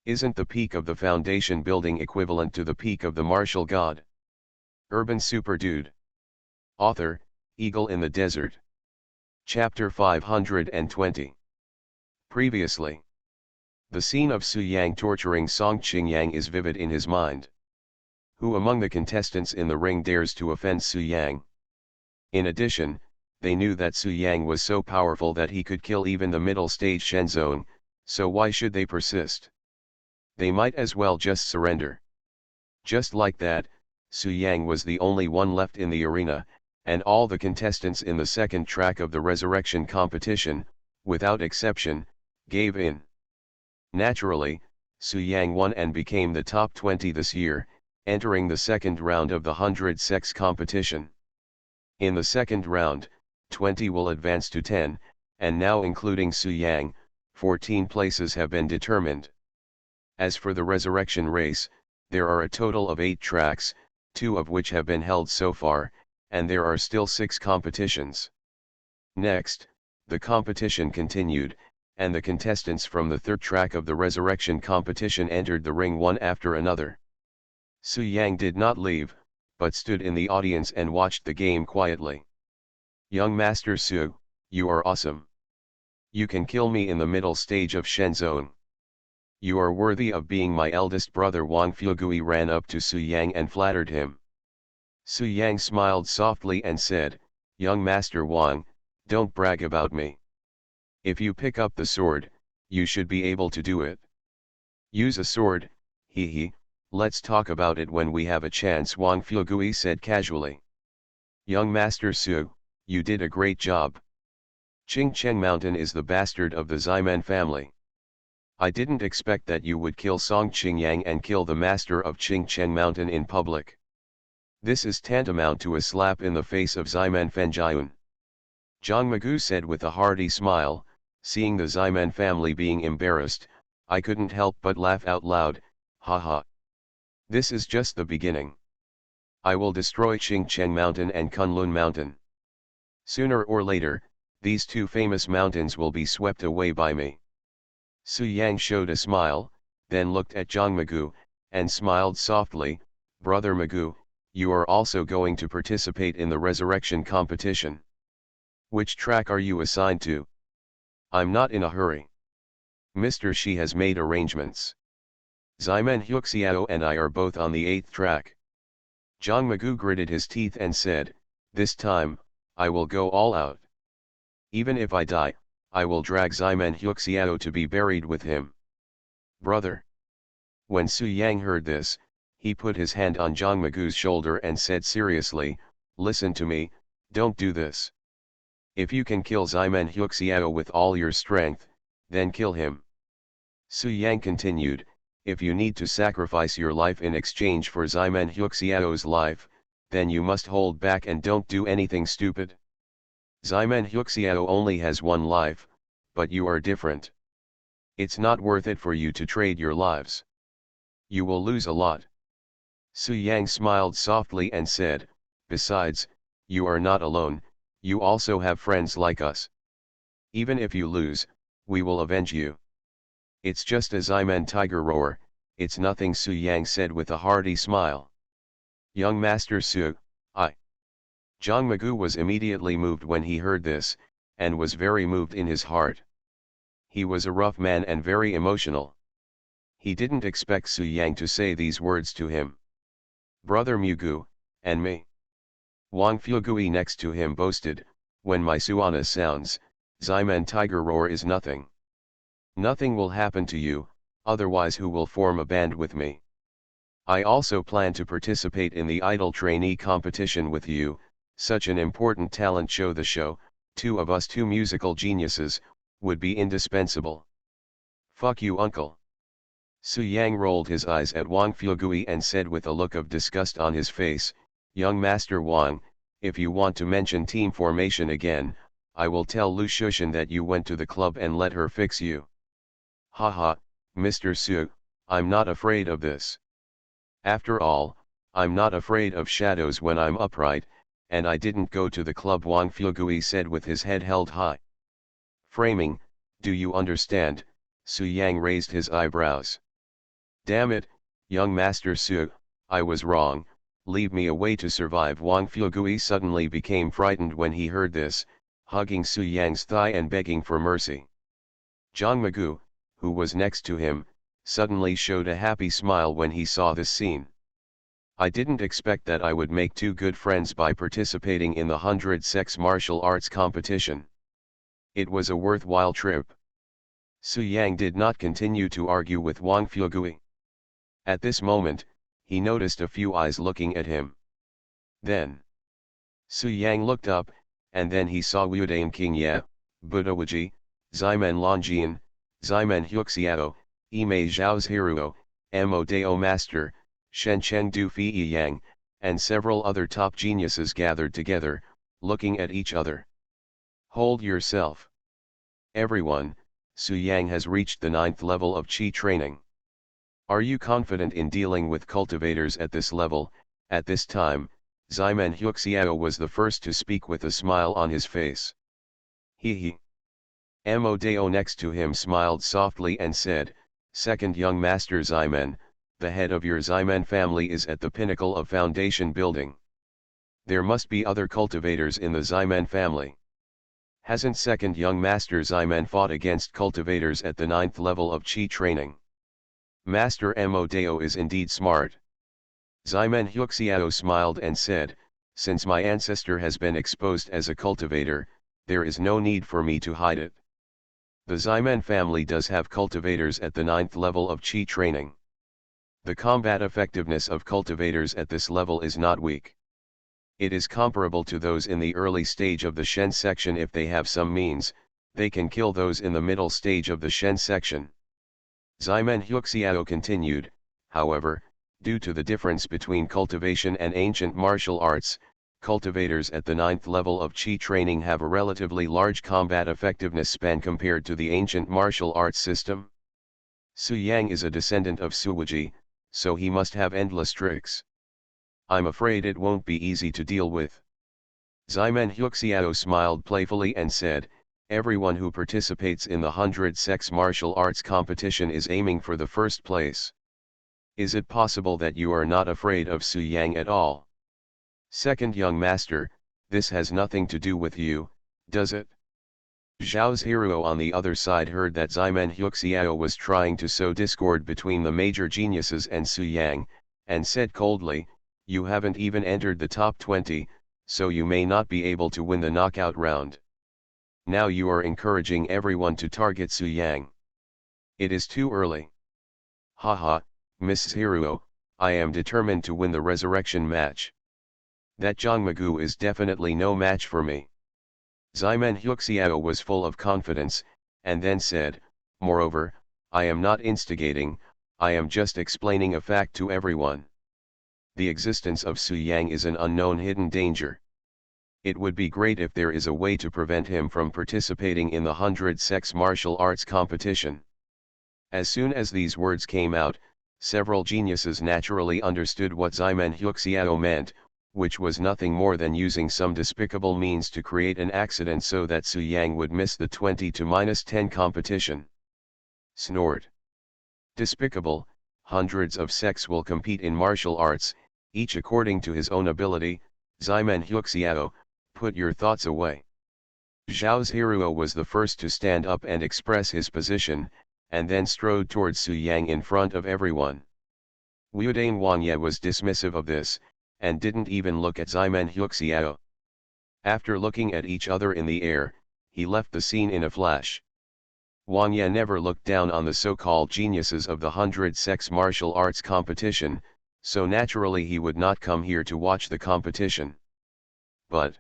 Isn't the peak of the foundation building equivalent to the peak of the martial god? Urban Super Dude. Author, Eagle in the Desert. Chapter 520. Previously. The scene of Su Yang torturing Song Qingyang is vivid in his mind. Who among the contestants in the ring dares to offend Su Yang? In addition, they knew that Su Yang was so powerful that he could kill even the middle stage Shenzong, so why should they persist? They might as well just surrender. Just like that, Su Yang was the only one left in the arena, and all the contestants in the second track of the resurrection competition, without exception, gave in. Naturally, Su Yang won and became the top 20 this year, entering the second round of the 100 sects competition. In the second round, 20 will advance to 10, and now including Su Yang, 14 places have been determined. As for the resurrection race, there are a total of 8 tracks, 2 of which have been held so far, and there are still 6 competitions. Next, the competition continued, and the contestants from the third track of the resurrection competition entered the ring one after another. Su Yang did not leave, but stood in the audience and watched the game quietly. Young Master Su, you are awesome. You can kill me in the middle stage of Shenzong. You are worthy of being my eldest brother. Wang Fugui ran up to Su Yang and flattered him. Su Yang smiled softly and said, Young Master Wang, don't brag about me. If you pick up the sword, you should be able to do it. Use a sword, hee, let's talk about it when we have a chance, Wang Fugui said casually. Young Master Su, you did a great job. Qingcheng Mountain is the bastard of the Ximen family. I didn't expect that you would kill Song Qingyang and kill the master of Qingcheng Mountain in public. This is tantamount to a slap in the face of Ximen Fenjiun. Zhang Megu said with a hearty smile, seeing the Ximen family being embarrassed, I couldn't help but laugh out loud, haha. This is just the beginning. I will destroy Qingcheng Mountain and Kunlun Mountain. Sooner or later, these two famous mountains will be swept away by me. Su Yang showed a smile, then looked at Zhang Megu, and smiled softly, Brother Megu, you are also going to participate in the resurrection competition. Which track are you assigned to? I'm not in a hurry. Mr. Shi has made arrangements. Ximen Huxiao and I are both on the 8th track. Zhang Megu gritted his teeth and said, this time, I will go all out. Even if I die, I will drag Ximen Huxiao to be buried with him. Brother. When Su Yang heard this, he put his hand on Zhang Magu's shoulder and said seriously, listen to me, don't do this. If you can kill Ximen Huxiao with all your strength, then kill him. Su Yang continued, if you need to sacrifice your life in exchange for Ximen Huxiao's life, then you must hold back and don't do anything stupid. Ximen Huxiao only has one life, but you are different. It's not worth it for you to trade your lives. You will lose a lot. Su Yang smiled softly and said, besides, you are not alone, you also have friends like us. Even if you lose, we will avenge you. It's just a Ximen tiger roar, it's nothing, Su Yang said with a hearty smile. Young Master Su, I. Zhang Magu was immediately moved when he heard this, and was very moved in his heart. He was a rough man and very emotional. He didn't expect Su Yang to say these words to him. Brother Mugu, and me. Wang Fugui next to him boasted, when my Suana sounds, Ximen tiger roar is nothing. Nothing will happen to you, otherwise who will form a band with me? I also plan to participate in the idol trainee competition with you, such an important talent show. The show, two of us, two musical geniuses, would be indispensable. Fuck you, uncle. Su Yang rolled his eyes at Wang Fugui and said with a look of disgust on his face, young Master Wang, if you want to mention team formation again, I will tell Lu Shushan that you went to the club and let her fix you. Haha, Mr. Su, I'm not afraid of this. After all, I'm not afraid of shadows when I'm upright, and I didn't go to the club, Wang Fugui said with his head held high. Framing, do you understand? Su Yang raised his eyebrows. Damn it, young Master Su, I was wrong, leave me a way to survive. Wang Fugui suddenly became frightened when he heard this, hugging Su Yang's thigh and begging for mercy. Zhang Magu, who was next to him, suddenly showed a happy smile when he saw this scene. I didn't expect that I would make two good friends by participating in the 100 sex martial arts competition. It was a worthwhile trip. Su Yang did not continue to argue with Wang Fugui. At this moment, he noticed a few eyes looking at him. Then, Su Yang looked up, and then he saw Wudane King Ye, Budawaji, Ximen Longjian, Ximen Huxiao, Ime Zhao's Hiruo, Mo Dao Master, Shen Chengdu Fi Yang, and several other top geniuses gathered together, looking at each other. Hold yourself. Everyone, Su Yang has reached the 9th level of Qi training. Are you confident in dealing with cultivators at this level? At this time, Ximen Huxiao was the first to speak with a smile on his face. He. Mo Dao next to him smiled softly and said, Second young Master Ximen, the head of your Ximen family is at the pinnacle of foundation building. There must be other cultivators in the Ximen family. Hasn't second young Master Ximen fought against cultivators at the 9th level of Qi training? Master Mo Dao is indeed smart. Ximen Huxiao smiled and said, since my ancestor has been exposed as a cultivator, there is no need for me to hide it. The Ximen family does have cultivators at the 9th level of Qi training. The combat effectiveness of cultivators at this level is not weak. It is comparable to those in the early stage of the Shen section. If they have some means, they can kill those in the middle stage of the Shen section. Ximen Huxiao continued, however, due to the difference between cultivation and ancient martial arts, cultivators at the 9th level of Qi training have a relatively large combat effectiveness span compared to the ancient martial arts system. Su Yang is a descendant of Suwuji, so he must have endless tricks. I'm afraid it won't be easy to deal with. Ximen Huxiao smiled playfully and said, everyone who participates in the 100 sex martial arts competition is aiming for the first place. Is it possible that you are not afraid of Su Yang at all? Second young master, this has nothing to do with you, does it? Zhao's hero on the other side heard that Ximen Huxiao was trying to sow discord between the major geniuses and Su Yang, and said coldly, you haven't even entered the top 20, so you may not be able to win the knockout round. Now you are encouraging everyone to target Su Yang. It is too early. Haha, Mrs. Hiruo, I am determined to win the resurrection match. That Zhang Magu is definitely no match for me. Ximen Huxiao was full of confidence, and then said, moreover, I am not instigating, I am just explaining a fact to everyone. The existence of Su Yang is an unknown hidden danger. It would be great if there is a way to prevent him from participating in the 100 sex martial arts competition. As soon as these words came out, several geniuses naturally understood what Ximen Huxiao meant, which was nothing more than using some despicable means to create an accident so that Su Yang would miss the 20-10 competition. Snort. Despicable, hundreds of sects will compete in martial arts, each according to his own ability. Ximen Huxiao, put your thoughts away. Zhao Hiruo was the first to stand up and express his position, and then strode towards Su Yang in front of everyone. Wudan Wanye was dismissive of this, and didn't even look at Ximen Huxiao. After looking at each other in the air, he left the scene in a flash. Wanye never looked down on the so-called geniuses of the 100 sex martial arts competition, so naturally he would not come here to watch the competition. But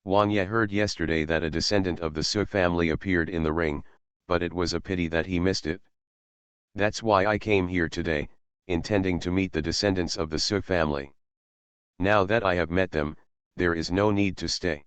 Wanye heard yesterday that a descendant of the Su family appeared in the ring, but it was a pity that he missed it. That's why I came here today, intending to meet the descendants of the Su family. Now that I have met them, there is no need to stay.